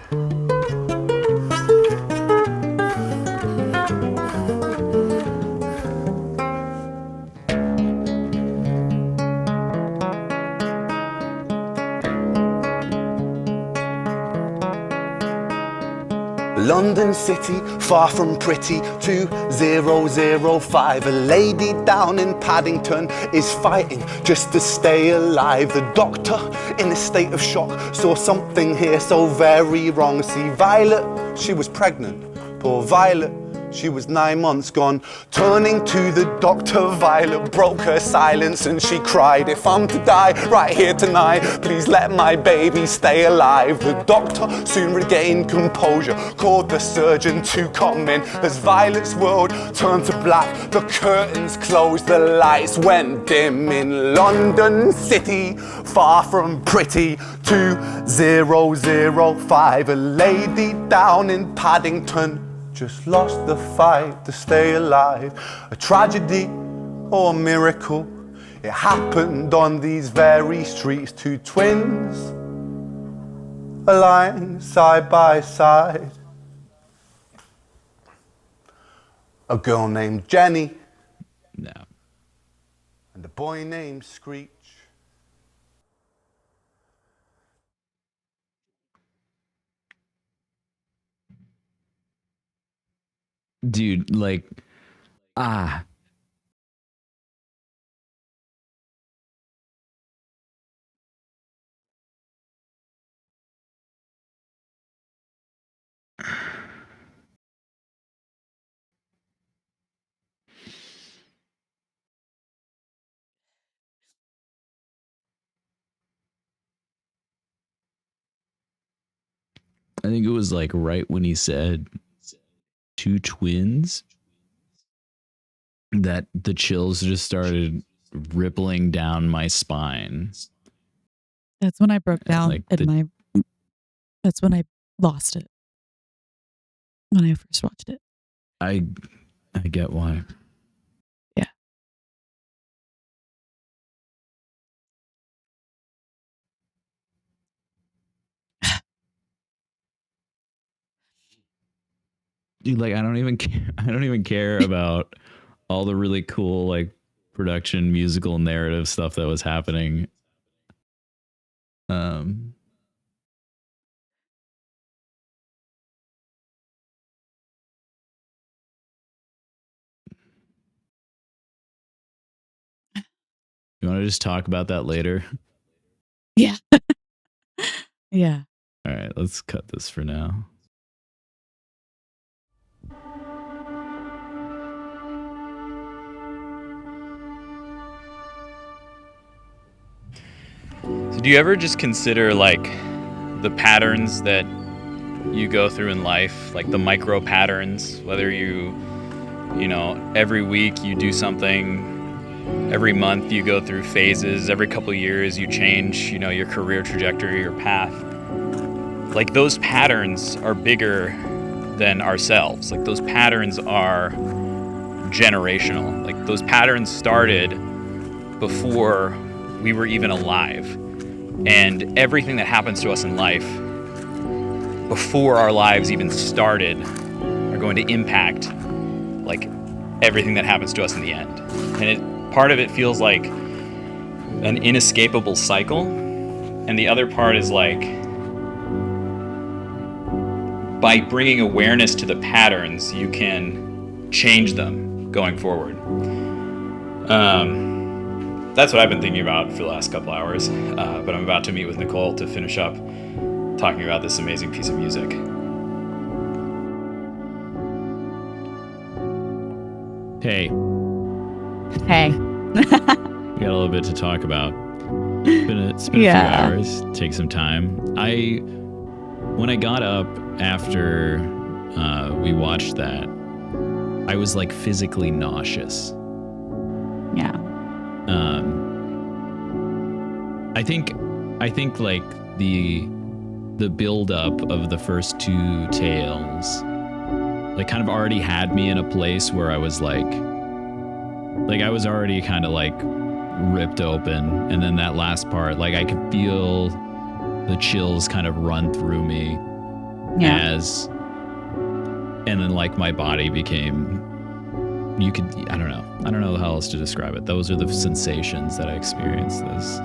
London City, far from pretty, 2005. A lady down in Paddington is fighting just to stay alive. The doctor, in a state of shock, saw something here so very wrong. See, Violet, she was pregnant. Poor Violet, she was 9 months gone. Turning to the doctor, Violet broke her silence and she cried, if I'm to die right here tonight, please let my baby stay alive. The doctor soon regained composure, called the surgeon to come in. As Violet's world turned to black, the curtains closed, the lights went dim. In London City, far from pretty, 2005. A lady down in Paddington just lost the fight to stay alive. A tragedy or a miracle, it happened on these very streets. Two twins are lying side by side. A girl named Jenny No. and a boy named Screech. Dude, like, ah. I think it was like right when he said two twins that the chills just started rippling down my spine. That's when I broke down Like that's when I lost it. When I first watched it. I get why. Yeah. Dude, like I don't even care about all the really cool like production, musical narrative stuff that was happening. You want to just talk about that later? Yeah. Yeah. All right, let's cut this for now. So do you ever just consider like the patterns that you go through in life, like the micro patterns, whether you know, every week you do something, every month you go through phases, every couple of years you change, you know, your career trajectory, your path. Like those patterns are bigger than ourselves. Like those patterns are generational. Like those patterns started before we were even alive. And everything that happens to us in life before our lives even started are going to impact like everything that happens to us in the end. And part of it feels like an inescapable cycle, and the other part is like by bringing awareness to the patterns, you can change them going forward. That's what I've been thinking about for the last couple hours, but I'm about to meet with Nicole to finish up talking about this amazing piece of music. Hey. We got a little bit to talk about. It's been a few hours. Take some time. When I got up after we watched that, I was like physically nauseous. Yeah. I think like the build up of the first two tales like kind of already had me in a place where I was like I was already kind of like ripped open, and then that last part, like I could feel the chills kind of run through me and then like my body became, I don't know how else to describe it. Those are the sensations that I experienced. This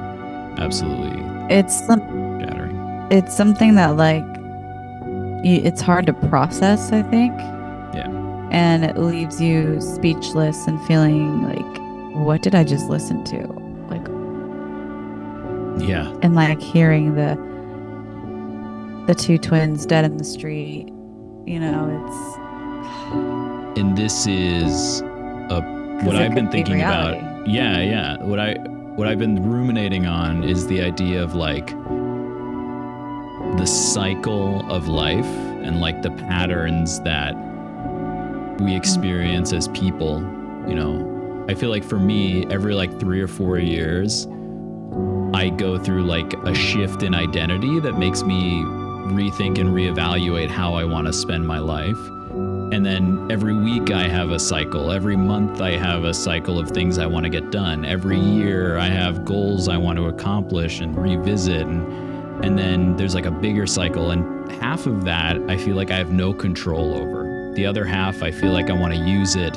absolutely shattering. It's something that like it's hard to process, I think. Yeah. And it leaves you speechless and feeling like, what did I just listen to? Like, yeah. And like hearing the two twins dead in the street, you know, and this is what I've been thinking about. Yeah. What I've been ruminating on is the idea of like the cycle of life and like the patterns that we experience as people. You know, I feel like for me, every like 3 or 4 years, I go through like a shift in identity that makes me rethink and reevaluate how I want to spend my life. And then every week I have a cycle. Every month I have a cycle of things I want to get done. Every year I have goals I want to accomplish and revisit. And then there's like a bigger cycle. And half of that I feel like I have no control over. The other half I feel like I want to use it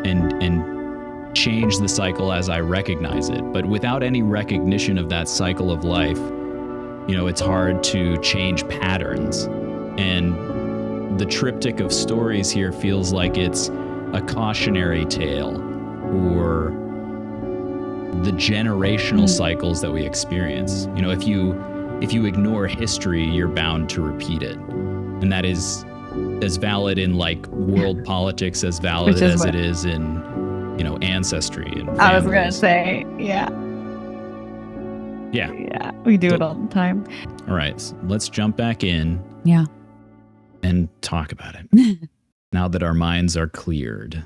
and change the cycle as I recognize it. But without any recognition of that cycle of life, you know, it's hard to change patterns. And the triptych of stories here feels like it's a cautionary tale or the generational cycles that we experience. You know, if you ignore history, you're bound to repeat it. And that is as valid in like world politics as valid as it is in, you know, ancestry and families. I was going to say, yeah. Yeah, we do it all the time. All right, so let's jump back in. Yeah. And talk about it. Now that our minds are cleared.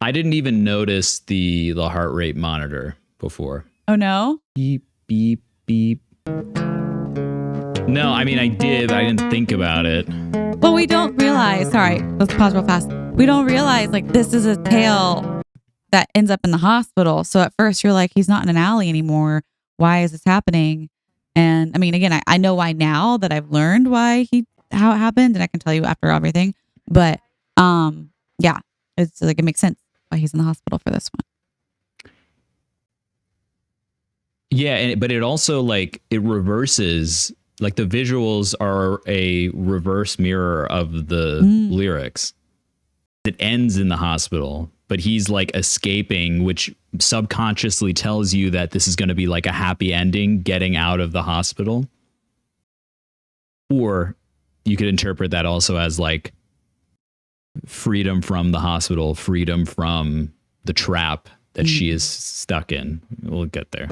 I didn't even notice the heart rate monitor before. Oh no? Beep, beep, beep. No, I mean I did, but I didn't think about it. Well, we don't realize, sorry, let's pause real fast. We don't realize like this is a tale that ends up in the hospital. So at first you're like, he's not in an alley anymore. Why is this happening? And I mean, again, I know why now that I've learned how it happened, and I can tell you after everything. But yeah, it's like it makes sense why he's in the hospital for this one. Yeah, but it also like it reverses, like the visuals are a reverse mirror of the lyrics. It ends in the hospital, but he's like escaping, which subconsciously tells you that this is going to be like a happy ending, getting out of the hospital. Or you could interpret that also as like freedom from the hospital, freedom from the trap that she is stuck in. We'll get there.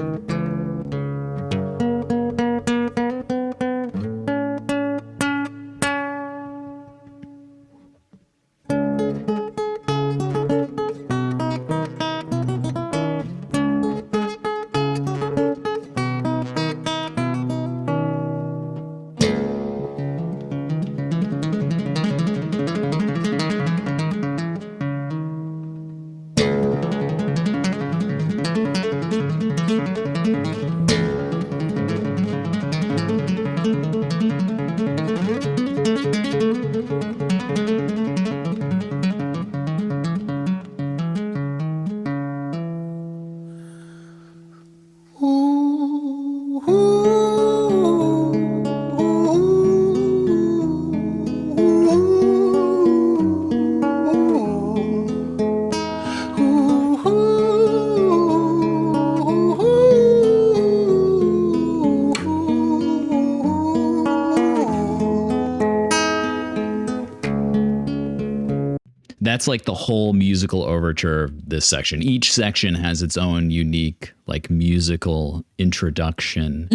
That's like the whole musical overture of this section. Each section has its own unique like musical introduction.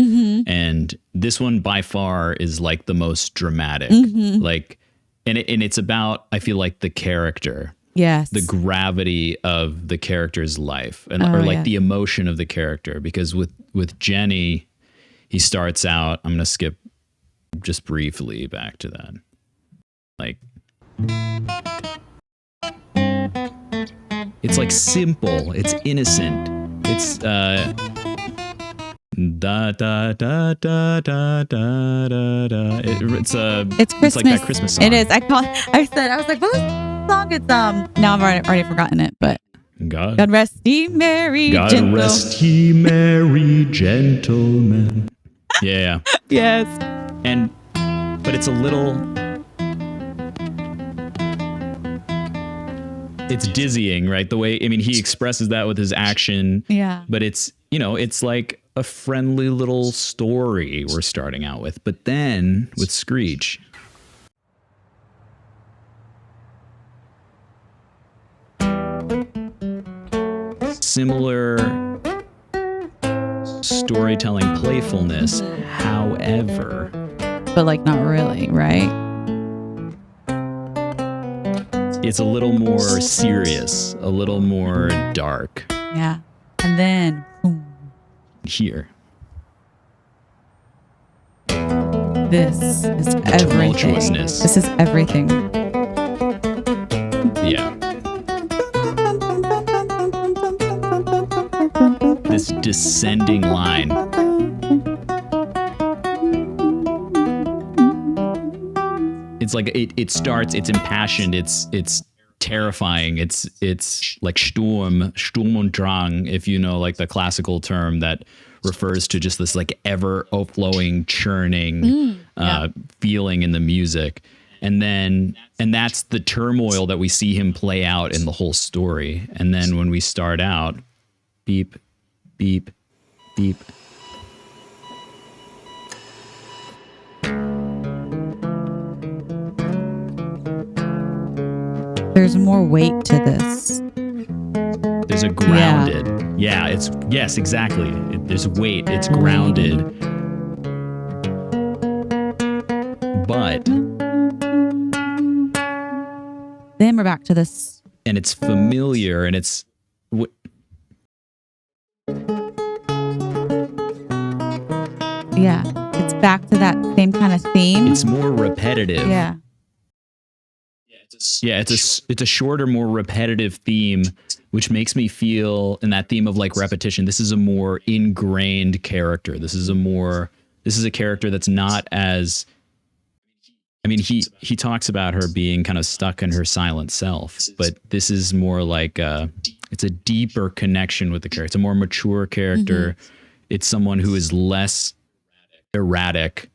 And this one by far is like the most dramatic. Like, and it's about, I feel like, the character. Yes. The gravity of the character's life, and or like the emotion of the character. Because with Jenny, he starts out, I'm going to skip just briefly back to that. Like, it's like simple, it's innocent, it's da da da da da da da da. It's Christmas. It's like that Christmas song. It is. I was like, what song? It's now I've already forgotten it, but God rest ye merry gentlemen. God rest ye merry gentlemen. Yeah. Yes. But it's a little. It's dizzying, right? The way, I mean, he expresses that with his action. Yeah. But it's, it's like a friendly little story we're starting out with. But then with Screech, similar storytelling playfulness, however. But like not really, right? It's a little more serious, a little more dark. Yeah. And then boom. Here. This is everything. This is everything. Yeah. This descending line. It's like it starts, it's impassioned, it's terrifying, it's like Sturm und Drang, if you know like the classical term that refers to just this like ever flowing, churning feeling in the music. And that's the turmoil that we see him play out in the whole story. And then when we start out, beep, beep, beep. There's more weight to this. There's a grounded. Yeah, yes, exactly. There's weight. It's grounded. But then we're back to this. And it's familiar, and it's yeah, it's back to that same kind of theme. It's more repetitive. Yeah. Yeah, it's a shorter, more repetitive theme, which makes me feel in that theme of like repetition. This is a more ingrained character. This is a more This is a character that's not as, I mean, he talks about her being kind of stuck in her silent self, but this is more like it's a deeper connection with the character. It's a more mature character. It's someone who is less erratic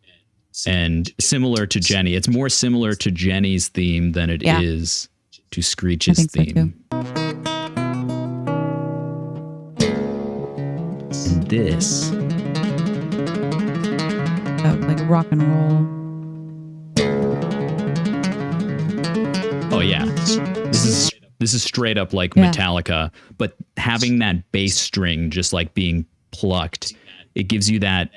and similar to Jenny. It's more similar to Jenny's theme than it is to Screech's theme. And this, like rock and roll. oh yeah, this is straight up like Metallica, but having that bass string just like being plucked, it gives you that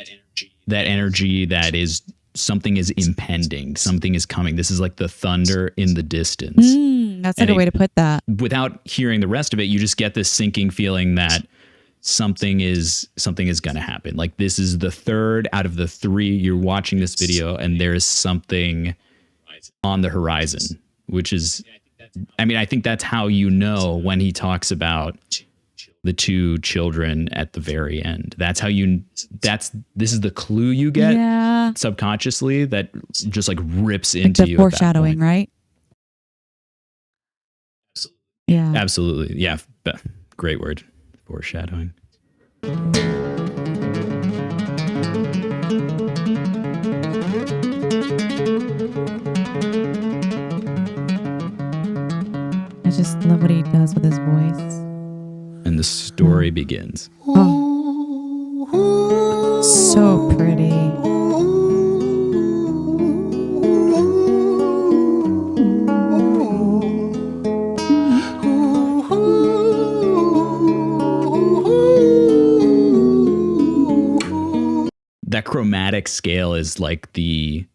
energy that is something is impending, something is coming. This is like the thunder in the distance. That's a good way to put that. Without hearing the rest of it, you just get this sinking feeling that something is going to happen. Like this is the third out of the three. You're watching this video and there's something on the horizon, which is, I mean, I think that's how you know when he talks about the two children at the very end. That's how this is the clue you get subconsciously that just like rips into like the you. Foreshadowing, right? Yeah. Absolutely. Yeah. Great word. Foreshadowing. I just love what he does with his voice. And the story begins. Oh, so pretty. That chromatic scale is like the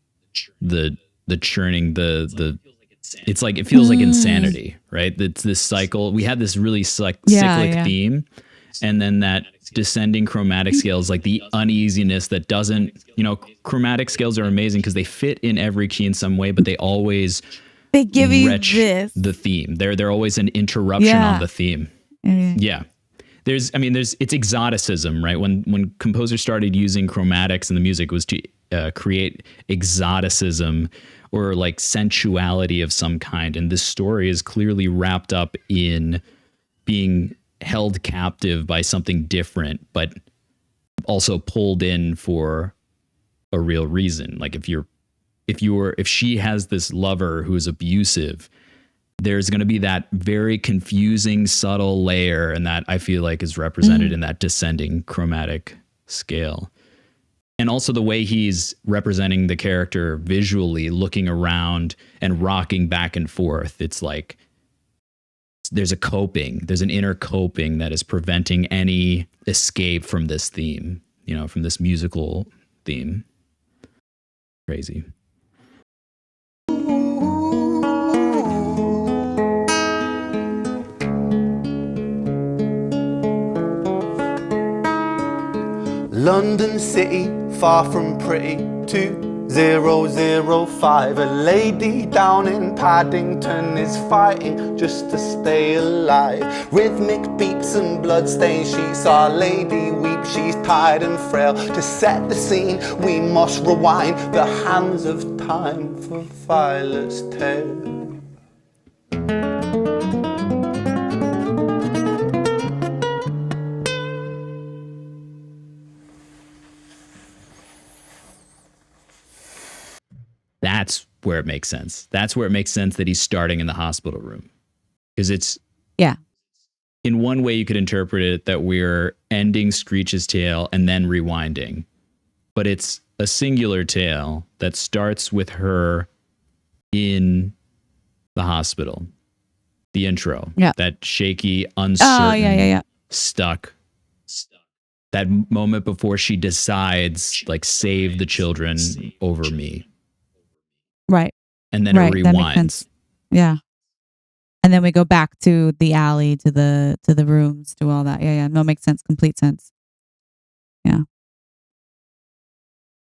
churning, the it's like, it feels like insanity, right? It's this cycle. We had this really cyclic theme, and then that descending chromatic scale is like the uneasiness that doesn't, chromatic scales are amazing because they fit in every key in some way, but they give you the theme. They're always an interruption on the theme. Yeah. It's exoticism, right? When composers started using chromatics in the music, was to create exoticism or like sensuality of some kind. And this story is clearly wrapped up in being held captive by something different, but also pulled in for a real reason. Like if she has this lover who is abusive, there's going to be that very confusing, subtle layer, and that I feel like is represented in that descending chromatic scale. And also the way he's representing the character visually, looking around and rocking back and forth. It's like there's an inner coping that is preventing any escape from this theme, from this musical theme. Crazy. London City, far from pretty, 2005. A lady down in Paddington is fighting just to stay alive. Rhythmic beats and bloodstains, she's our lady weep. She's tired and frail. To set the scene, we must rewind the hands of time for Violet's tale. That's where it makes sense. That's where it makes sense that he's starting in the hospital room. Because it's, in one way you could interpret it that we're ending Screech's tale and then rewinding. But it's a singular tale that starts with her in the hospital. The intro. Yeah. That shaky, uncertain, stuck. That moment before she decides, like, save the children over me. Right. And then it rewinds. Yeah. And then we go back to the alley, to the rooms, to all that. Yeah. No, it makes sense. Complete sense. Yeah.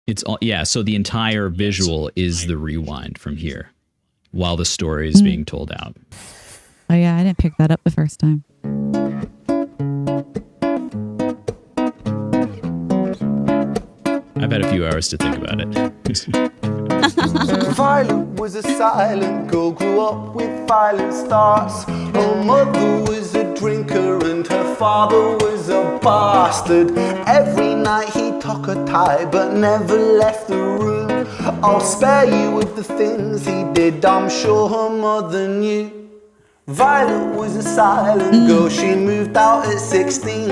It's all, so the entire visual is the rewind from here while the story is being told out. Oh yeah, I didn't pick that up the first time. I've had a few hours to think about it. Violet was a silent girl, grew up with violent starts. Her mother was a drinker and her father was a bastard. Every night he took her tie but never left the room. I'll spare you with the things he did, I'm sure her mother knew. Violet was a silent girl, she moved out at 16.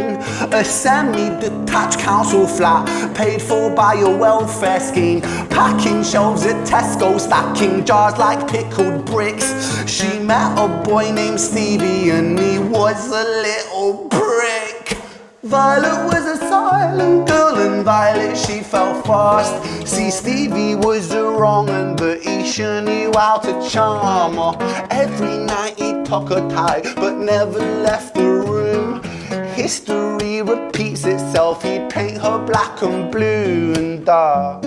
A semi-detached council flat, paid for by a welfare scheme. Packing shelves at Tesco, stacking jars like pickled bricks. She met a boy named Stevie and he was a little prick. Violet was a silent girl and Violet she fell fast. See, Stevie was a wrong un, but he sure knew how to charm her. Every night he took her tie but never left the room. History repeats itself, he'd paint her black and blue and dark.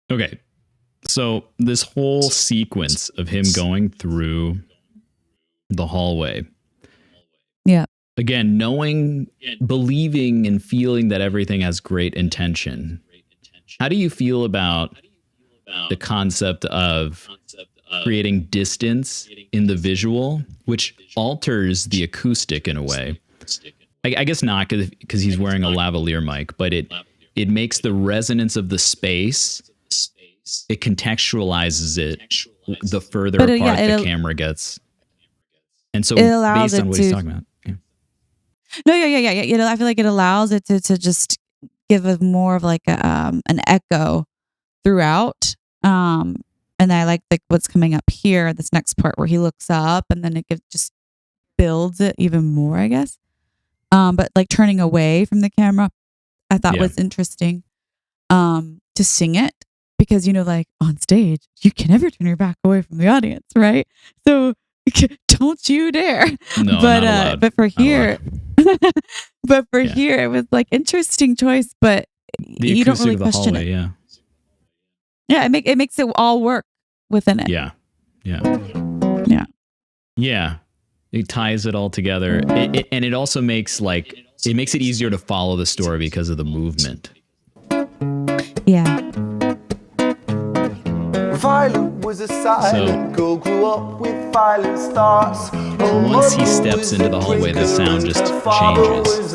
Okay, so this whole sequence of him going through the hallway. Yeah. Again, knowing, believing, and feeling that everything has great intention. How do you feel about the concept of creating distance in the visual, which alters the acoustic in a way? I guess not because he's wearing a lavalier mic, but it makes the resonance of the space, it contextualizes it the further apart the camera gets. And so based on what he's talking about. No, yeah. I feel like it allows it to just give a more of like an echo throughout. And I like what's coming up here, this next part where he looks up and then it just builds it even more, I guess. But like turning away from the camera, I thought was interesting to sing it because, like on stage, you can never turn your back away from the audience, right? So don't you dare. No, but for here, here, it was like interesting choice, but you don't really question hallway, it. Yeah, it makes it all work within it. Yeah. It ties it all together, and it also makes it makes it easier to follow the story because of the movement. Yeah. Violet was a silent girl, grew up with violent starts. Once he steps into the hallway, the sound just changes.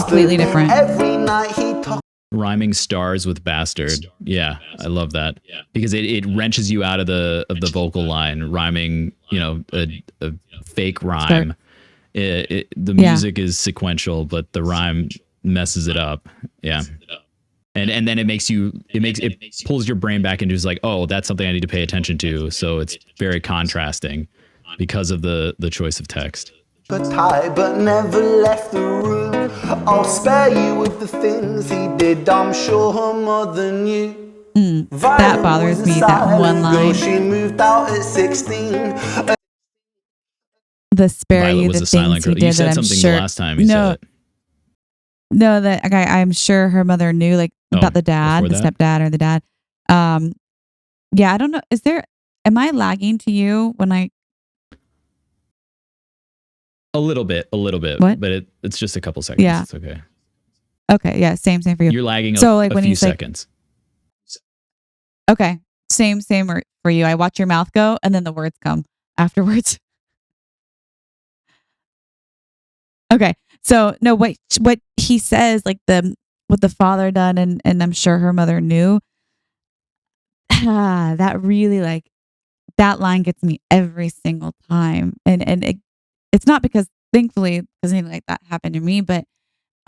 Completely different. Every night he talked. Rhyming stars with bastard. Yeah, I love that. Because it wrenches you out of the vocal line, rhyming, a fake rhyme. The music is sequential, but the rhyme messes it up. Yeah. And then it pulls your brain back into just like, oh, that's something I need to pay attention to. So it's very contrasting because of the choice of text. Tie, but never left the room. I'll spare you with the things he did, I'm sure her mother knew. That bothers me, that one line. She moved out at 16. The spare Violet you was the a silent things he girl. did. You said that something I'm sure, the last time you said it. No, that I'm sure her mother knew, about the dad, the stepdad or the dad. Yeah, I don't know. Am I lagging to you when I? A little bit, what? But it's just a couple seconds. Yeah. It's okay. Okay. Yeah. Same for you. You're lagging a few seconds. Okay. Same for you. I watch your mouth go and then the words come afterwards. Okay. So no, what he says, what the father done and I'm sure her mother knew. That really that line gets me every single time. And it's not because thankfully because anything like that happened to me, but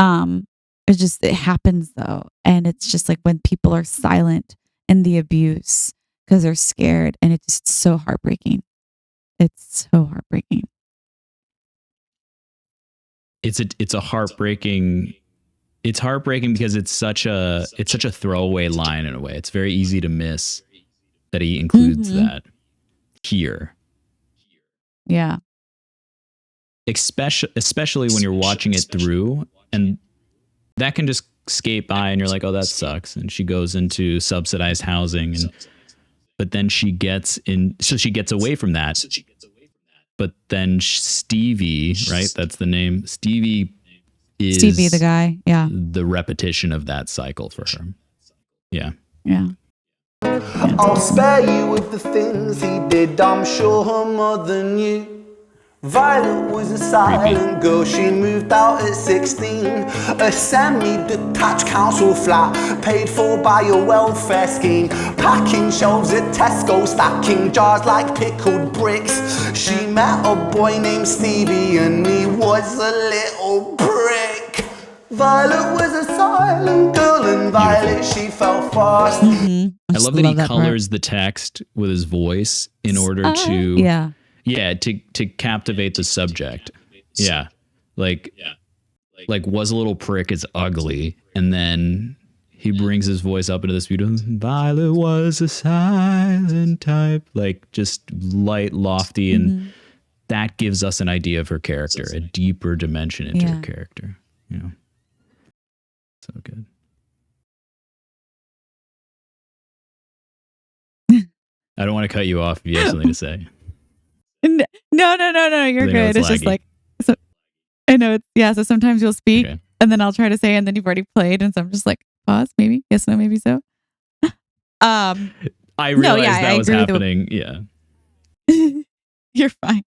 it happens though. And it's just like when people are silent in the abuse because they're scared, and it's just so heartbreaking. It's so heartbreaking. It's heartbreaking because it's such a throwaway line in a way. It's very easy to miss that he includes that here. Yeah. Especially when you're watching it through, and that can just skate by and you're like, oh, that sucks. And she goes into subsidized housing, but then she gets away from that. But then Stevie, right? That's the name. Stevie is Stevie, the guy. Yeah. the repetition of that cycle for her. Yeah. Yeah. I'll spare you with the things he did, I'm sure her mother knew. Violet was a silent girl, she moved out at 16. A semi-detached council flat, paid for by a welfare scheme. Packing shelves at Tesco, stacking jars like pickled bricks. She met a boy named Stevie and he was a little prick. Violet was a silent girl and Violet, she fell fast. I love that he colors the text with his voice in order to to captivate the subject. Yeah. Like was a little prick is ugly, and then he brings his voice up into this beautiful Violet was a silent type, like just light, lofty, and that gives us an idea of her character, a deeper dimension into her character. You know. So good. I don't want to cut you off if you have something to say. No. You're good. It's just like, so, I know. So sometimes you'll speak and then I'll try to say, and then you've already played. And so I'm just like, pause, maybe. Yes, no, maybe so. I realized that was happening. Yeah. You're fine.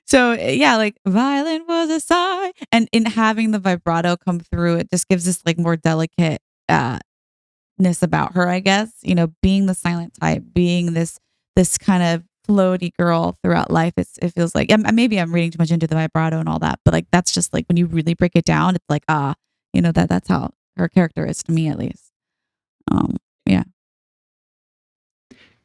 So like violin was a sigh, and in having the vibrato come through, it just gives this like more delicate ness about her, I guess. You know, being the silent type, being this kind of floaty girl throughout life. It feels like, maybe I'm reading too much into the vibrato and all that, but like that's just like when you really break it down, it's like that's how her character is to me, at least.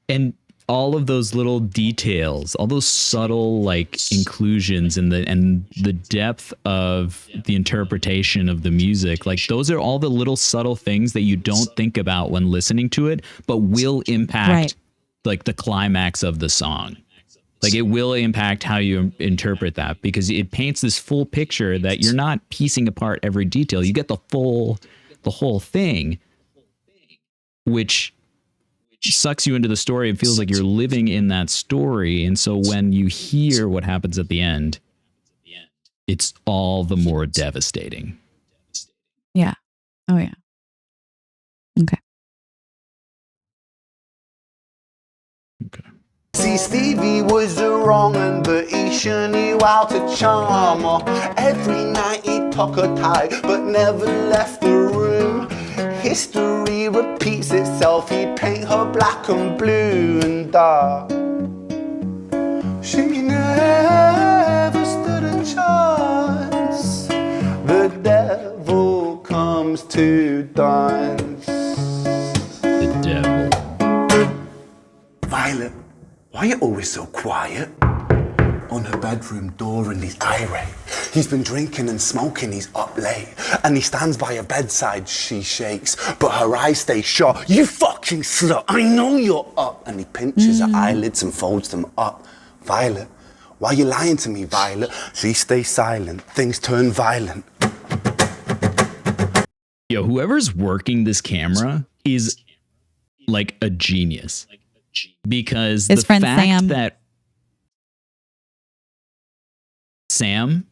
And all of those little details, all those subtle like inclusions and the depth of the interpretation of the music, like those are all the little subtle things that you don't think about when listening to it, but will impact like the climax of the song. Like it will impact how you interpret that, because it paints this full picture that you're not piecing apart every detail. You get the whole thing, which sucks you into the story. It feels like you're living in that story. And so when you hear what happens at the end, it's all the more devastating. Yeah. Oh, yeah. Okay. See, Stevie was a wrong un, but he sure knew how to charm her. Every night he took her tight, but never left the room. History repeats itself, he'd paint her black and blue and dark. She never stood a chance. The devil comes to dance. The devil. Violet, why are you always so quiet? On her bedroom door and he's irate. He's been drinking and smoking, he's up late. And he stands by her bedside, she shakes, but her eyes stay shut. You fucking slut, I know you're up. And he pinches her eyelids and folds them up. Violet, why are you lying to me, Violet? She stays silent, things turn violent. Yo, whoever's working this camera is like a genius. Because his the friend fact Sam. that Sam,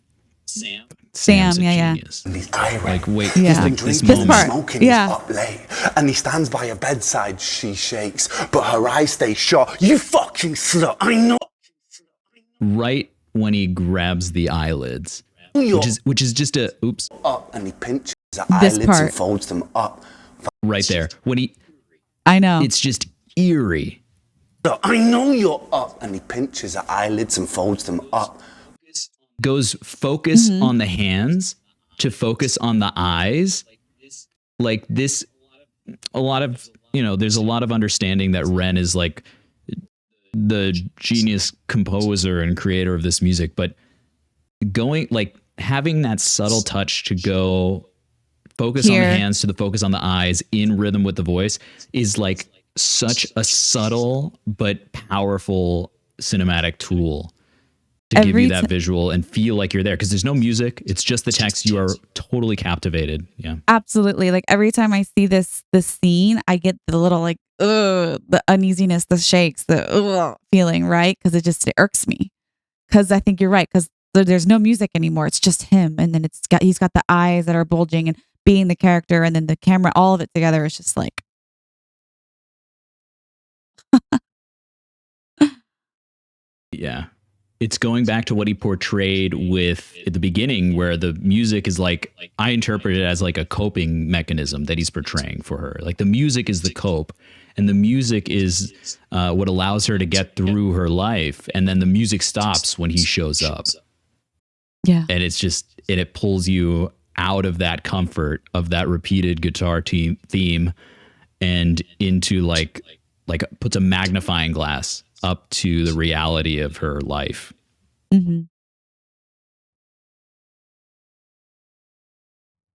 yeah. And he's irate. Like, wait, Yeah. like This moment. part. smoking, Yeah. he's up late. And he stands by her bedside, she shakes, but her eyes stay shut. You fucking slut, I know. Right when he grabs the eyelids, You're which is just a oops up, and he pinches her This eyelids part. and folds them up. right there. When he, I know. it's just eerie. I know you're up, and he pinches her eyelids and folds them up. Goes focus on the hands to focus on the eyes. Like this, a lot of, there's a lot of understanding that Ren is like the genius composer and creator of this music, but having that subtle touch to go focus on the hands to the focus on the eyes in rhythm with the voice is like such a subtle but powerful cinematic tool to give you that visual and feel like you're there, because there's no music, it's just the text. You are totally captivated. Yeah, absolutely. Like every time I see this scene, I get the little like the uneasiness, the shakes, the feeling, right? Because it irks me. Because I think you're right. Because there's no music anymore. It's just him. And then he's got the eyes that are bulging and being the character. And then the camera, all of it together is just like, Yeah. It's going back to what he portrayed with at the beginning, where the music is like, I interpret it as like a coping mechanism that he's portraying for her. Like the music is the cope, and the music is what allows her to get through her life. And then the music stops when he shows up. yeah. And it's just, and it pulls you out of that comfort of that repeated guitar theme and into like puts a magnifying glass up to the reality of her life. Mm-hmm.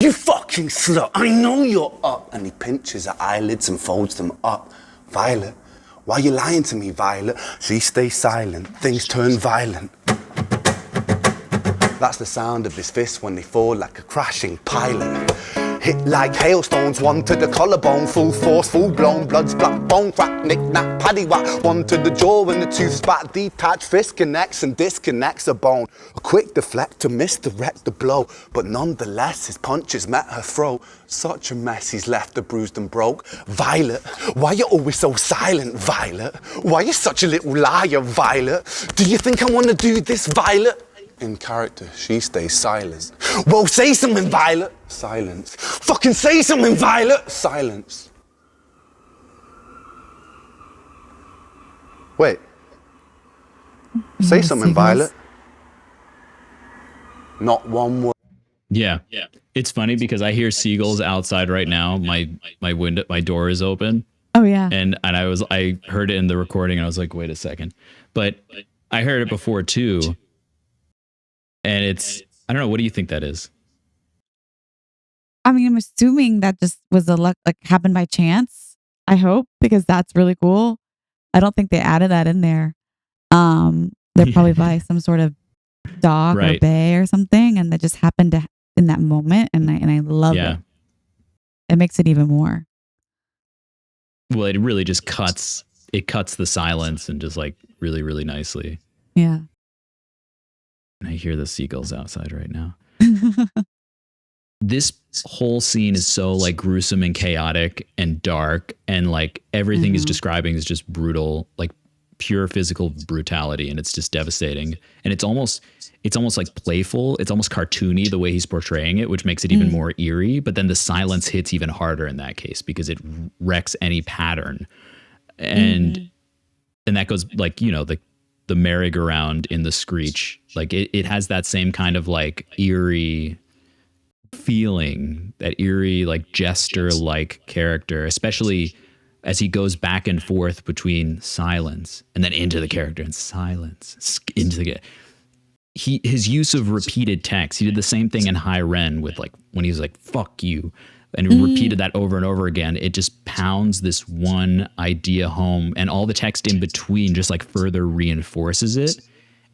You fucking slut, I know you're up. And he pinches her eyelids and folds them up. Violet, why you lying to me, Violet? She stays silent, things turn violent. That's the sound of his fists when they fall like a crashing pilot. Hit like hailstones, one to the collarbone, full force, full blown, blood splat, bone crack, knick knack, paddy whack, one to the jaw and the tooth spat, detached fist connects and disconnects a bone. A quick deflect to misdirect the blow, but nonetheless his punches met her throat. Such a mess he's left her bruised and broke. Violet, why you always so silent, Violet? Why you such a little liar, Violet? Do you think I wanna do this, Violet? In character, she stays silent. Well, say something, Violet. Silence. Fucking say something, Violet. Silence. Wait. Say something, Violet. Not one word. Yeah. It's funny because I hear seagulls outside right now. My window, my door is open. Oh yeah. And I heard it in the recording and I was like, wait a second. But I heard it before too. And it's, I don't know, what do you think that is? I mean, I'm assuming that just was happened by chance. I hope, because that's really cool. I don't think they added that in there. They're probably by some sort of dock or bay or something, and that just happened in that moment. And I love it. It makes it even more. Well, it really just cuts the silence and just like really, really nicely. Yeah. I hear the seagulls outside right now. This whole scene is so like gruesome and chaotic and dark, and like everything is describing is just brutal, like pure physical brutality, and it's just devastating. And it's almost like playful. It's almost cartoony the way he's portraying it, which makes it even more eerie. But then the silence hits even harder in that case because it wrecks any pattern. And that goes like, you know, the merry-go-round in the Screech, like it has that same kind of like eerie feeling, that eerie like jester like character, especially as he goes back and forth between silence and then into the character and silence into the his use of repeated text. He did the same thing in High Ren with like when he was like fuck you, and repeated that over and over again. It just pounds this one idea home, and all the text in between just like further reinforces it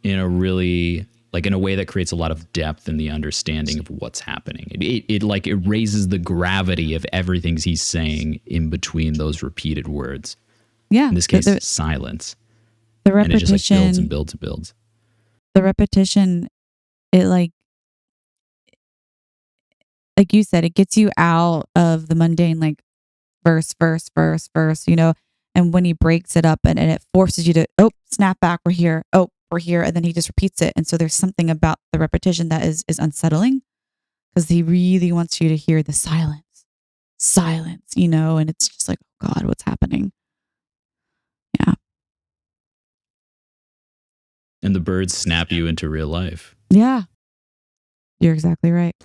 in a really like in a way that creates a lot of depth in the understanding of what's happening. It raises the gravity of everything he's saying in between those repeated words. Yeah. In this case, silence. The repetition. And it just like builds and builds and builds. The repetition, it like you said, it gets you out of the mundane, like verse, you know, and when he breaks it up and it forces you to, snap back, we're here. We're here. And then he just repeats it. And so there's something about the repetition that is unsettling, because he really wants you to hear the silence, you know, and it's just like, oh God, what's happening? Yeah. And the birds snap you into real life. Yeah. You're exactly right.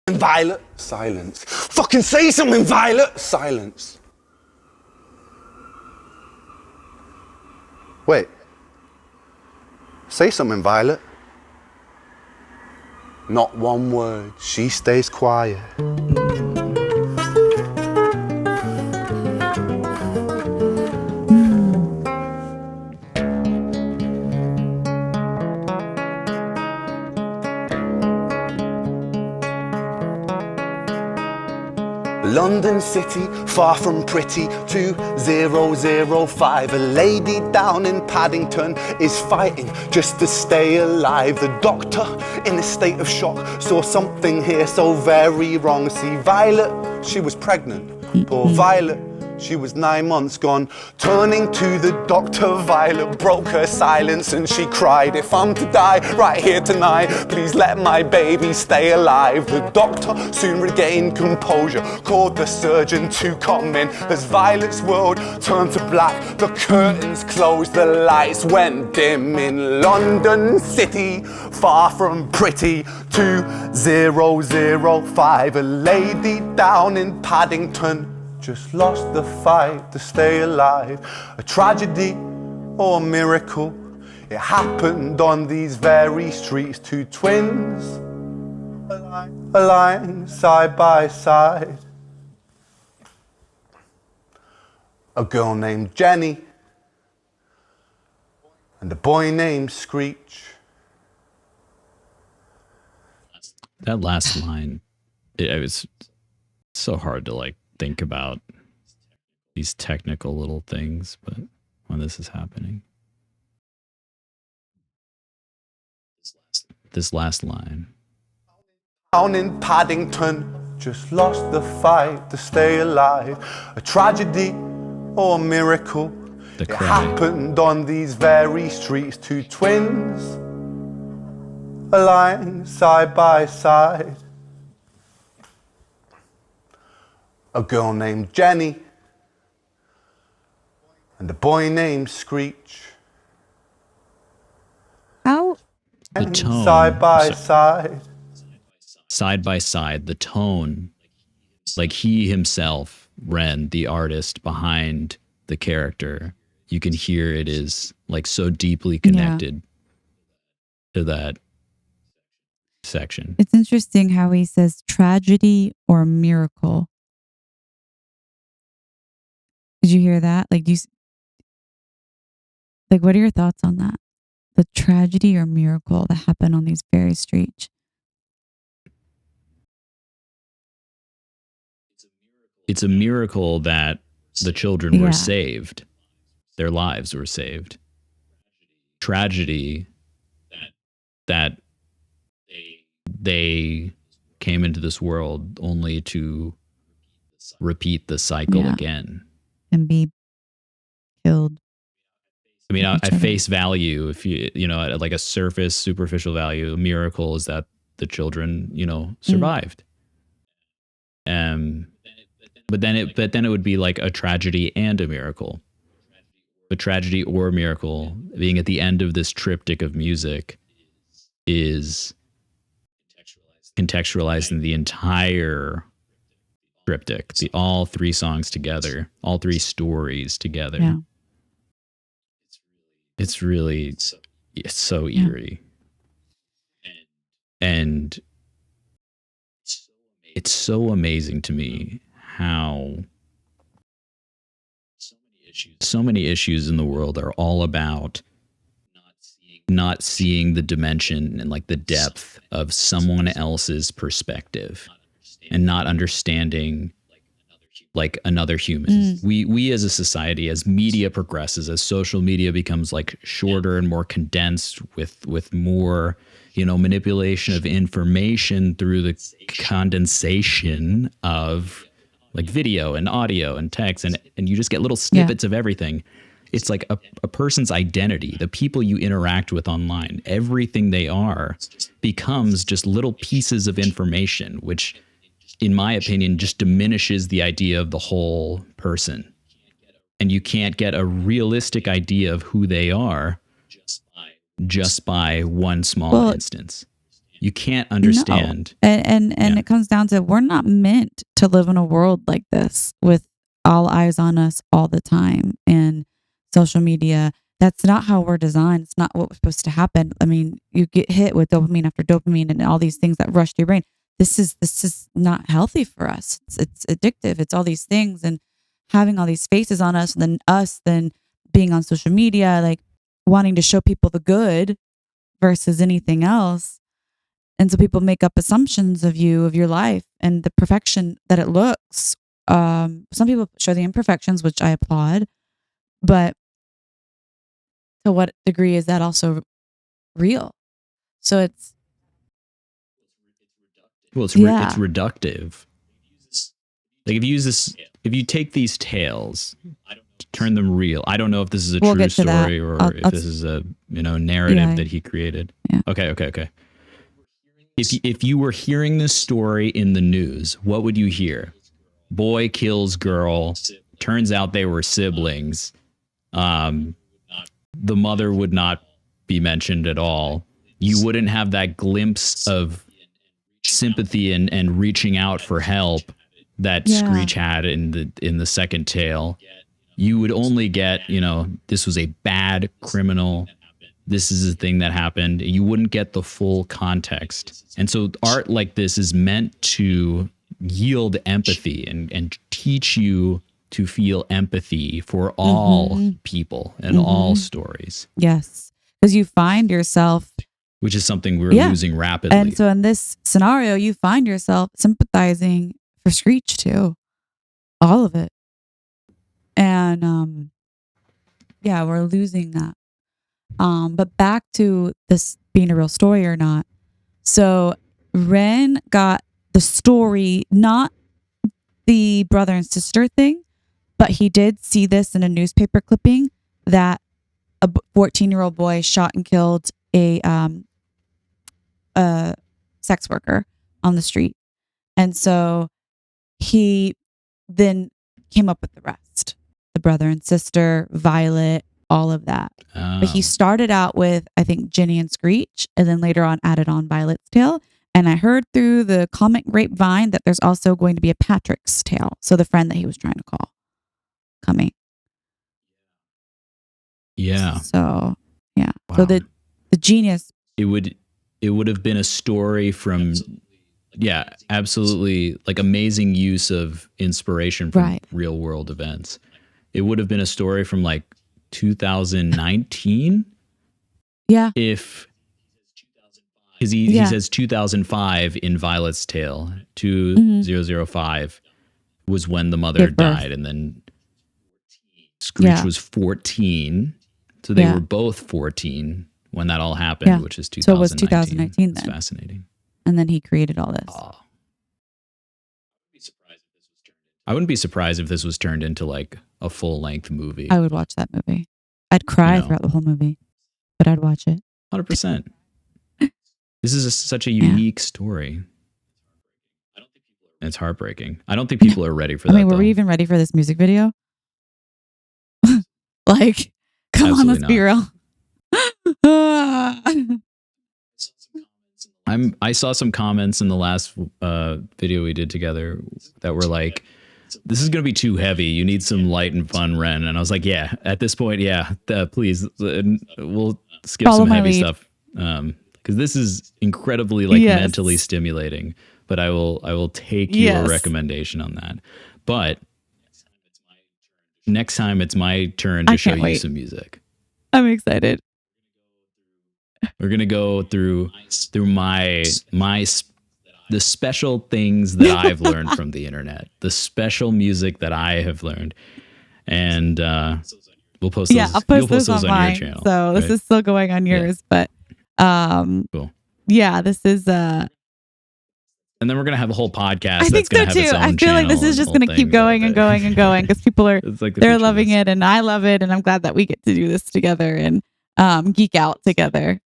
Violet. Silence. Fucking say something, Violet. Silence. Wait. Say something, Violet. Not one word. She stays quiet. London city, far from pretty, 2005. A lady down in Paddington is fighting just to stay alive. The doctor, in a state of shock, saw something here so very wrong. See, Violet, she was pregnant. Poor Violet, she was 9 months gone. Turning to the doctor, Violet broke her silence and she cried, if I'm to die right here tonight, please let my baby stay alive. The doctor soon regained composure, called the surgeon to come in. As Violet's world turned to black, the curtains closed, the lights went dim. In London city, far from pretty, 2005. A lady down in Paddington just lost the fight to stay alive. A tragedy or a miracle, it happened on these very streets. Two twins aligned side by side. A girl named Jenny and a boy named Screech. That last line, it was so hard to like think about these technical little things, but when this is happening, this last line. Down in Paddington, just lost the fight to stay alive. A tragedy or a miracle, it happened on these very streets. Two twins aligned side by side. A girl named Jenny and a boy named Screech. How? The tone. Side by side. Side by side, the tone, like he himself, Ren, the artist behind the character, you can hear it is like so deeply connected to that section. It's interesting how he says tragedy or miracle. Did you hear that? Like, what are your thoughts on that? The tragedy or miracle that happened on these very streets. It's a miracle that the children were saved. Their lives were saved. Tragedy that they came into this world only to repeat the cycle again. And be killed. I mean, at face value, if you know, at like a surface, superficial value, a miracle is that the children, survived. But then it would be like a tragedy and a miracle. A tragedy or a miracle being at the end of this triptych of music is contextualizing the entire triptych, all three songs together, all three stories together. Yeah. It's so eerie. And it's so amazing to me how so many issues in the world are all about not seeing the dimension and like the depth of someone else's perspective and not understanding like another human. We as a society, as media progresses, as social media becomes like shorter and more condensed with more, manipulation of information through the condensation of like video and audio and text, and you just get little snippets of everything. It's like a person's identity, the people you interact with online, everything they are becomes just little pieces of information, which in my opinion just diminishes the idea of the whole person. And you can't get a realistic idea of who they are just by one small instance. You can't understand. No. And it comes down to, we're not meant to live in a world like this with all eyes on us all the time. And social media, that's not how we're designed. It's not what was supposed to happen. I mean, you get hit with dopamine after dopamine and all these things that rush to your brain. This is not healthy for us. It's addictive. It's all these things, and having all these faces on us, and then being on social media, like wanting to show people the good versus anything else. And so people make up assumptions of you, of your life, and the perfection that it looks. Some people show the imperfections, which I applaud, but to what degree is that also real? So it's Well, it's yeah, reductive. Like if you take these tales, turn them real. I don't know if this is a We'll true get to that. story or I'll- if this is a narrative Yeah. that he created. Yeah. Okay. If you were hearing this story in the news, what would you hear? Boy kills girl. Turns out they were siblings. The mother would not be mentioned at all. You wouldn't have that glimpse of sympathy and reaching out for help that Yeah. Screech had in the second tale. You would only get, this was a bad criminal. This is a thing that happened. You wouldn't get the full context. And so art like this is meant to yield empathy and teach you to feel empathy for all people and all stories. Yes. Because you find yourself, which is something we're losing rapidly. and so in this scenario, you find yourself sympathizing for Screech too. All of it. And we're losing that. But back to this being a real story or not. So Ren got the story, not the brother and sister thing, but he did see this in a newspaper clipping that a 14-year-old boy shot and killed a sex worker on the street. And so he then came up with the rest. The brother and sister, Violet, all of that. Oh. But he started out with, I think, Jenny and Screech, and then later on added on Violet's tale. And I heard through the comic grapevine that there's also going to be a Patrick's tale. So the friend that he was trying to call coming. Yeah. So, yeah. Wow. So the genius. It would have been a story from, absolutely, like amazing use of inspiration from real world events. It would have been a story from like 2019. Yeah. Because he says 2005 in Violet's Tale. 2005 was when the mother died, and then Screech was 14. So they were both 14 when that all happened, which is 2019. So it was 2019 That's then. fascinating. And then he created all this. Oh. I wouldn't be surprised if this was turned into like a full length movie. I would watch that movie. I'd cry throughout the whole movie, but I'd watch it. 100%. This is such a unique story. It's heartbreaking. I don't think people are ready for that. I mean, were we even ready for this music video? Like, come on, let's be real. I saw some comments in the last video we did together that were like, this is going to be too heavy. You need some light and fun, Ren. And I was like, yeah, at this point, please, we'll skip some heavy stuff. Because this is incredibly mentally stimulating. But I will take your recommendation on that. But next time it's my turn to show you some music. I'm excited. We're gonna go through the special things that I've learned from the internet, the special music that I have learned, and we'll post those. I'll post those on mine, your channel. So this is still going on yours, but cool. Yeah, this is And then we're gonna have a whole podcast. I think so too. I feel like this is just gonna keep going and going and going because people are they're loving it and I love it, and I'm glad that we get to do this together and geek out together.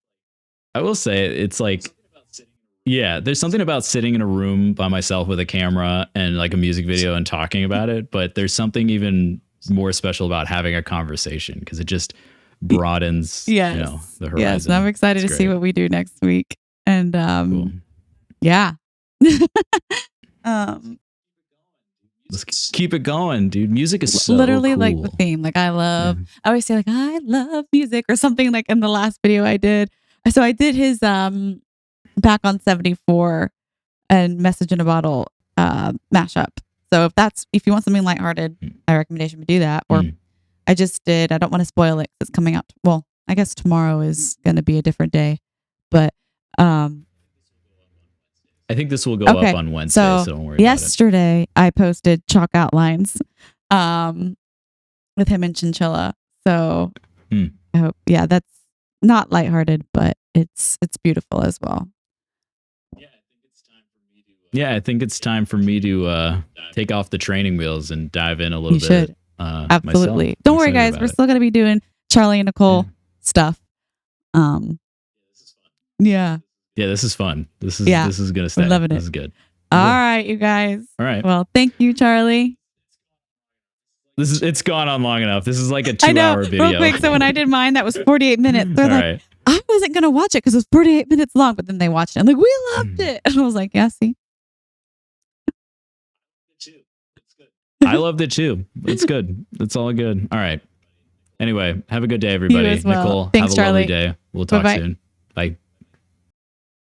I will say it's like, there's something about sitting in a room by myself with a camera and like a music video and talking about it, but there's something even more special about having a conversation because it just broadens the horizon. Yes, and I'm excited to see what we do next week. And cool. Let's keep it going, dude. Music is so literally cool. like the theme. Like I always say like I love music or something like in the last video I did. So I did his Back on 74 and Message in a Bottle mashup. So if you want something lighthearted, I recommend you do that. Or I just did, I don't want to spoil it 'cause it's coming out. Well, I guess tomorrow is going to be a different day, but I think this will go up on Wednesday, so don't worry about it. Yesterday, I posted chalk outlines with him and Chinchilla. So I hope, that's not lighthearted, but it's beautiful as well. Yeah, I think it's time for me to take off the training wheels and dive in a little bit. Should. Absolutely. Myself. Don't worry, guys. We're still going to be doing Charlie and Nicole stuff. Yeah. Yeah, this is fun. This is going to stay. I'm loving it. This is good. All right, you guys. All right. Well, thank you, Charlie. It's gone on long enough. This is like a 2-hour video. Real quick. So when I did mine, that was 48 minutes. They're like, right. I wasn't going to watch it because it was 48 minutes long, but then they watched it. I'm like, we loved it. And I was like, yeah, see. I loved it too. It's good. It's all good. All right. Anyway, have a good day, everybody. You as well. Nicole, Thanks, have a Charlie. lovely day. We'll talk Bye-bye. soon. Bye.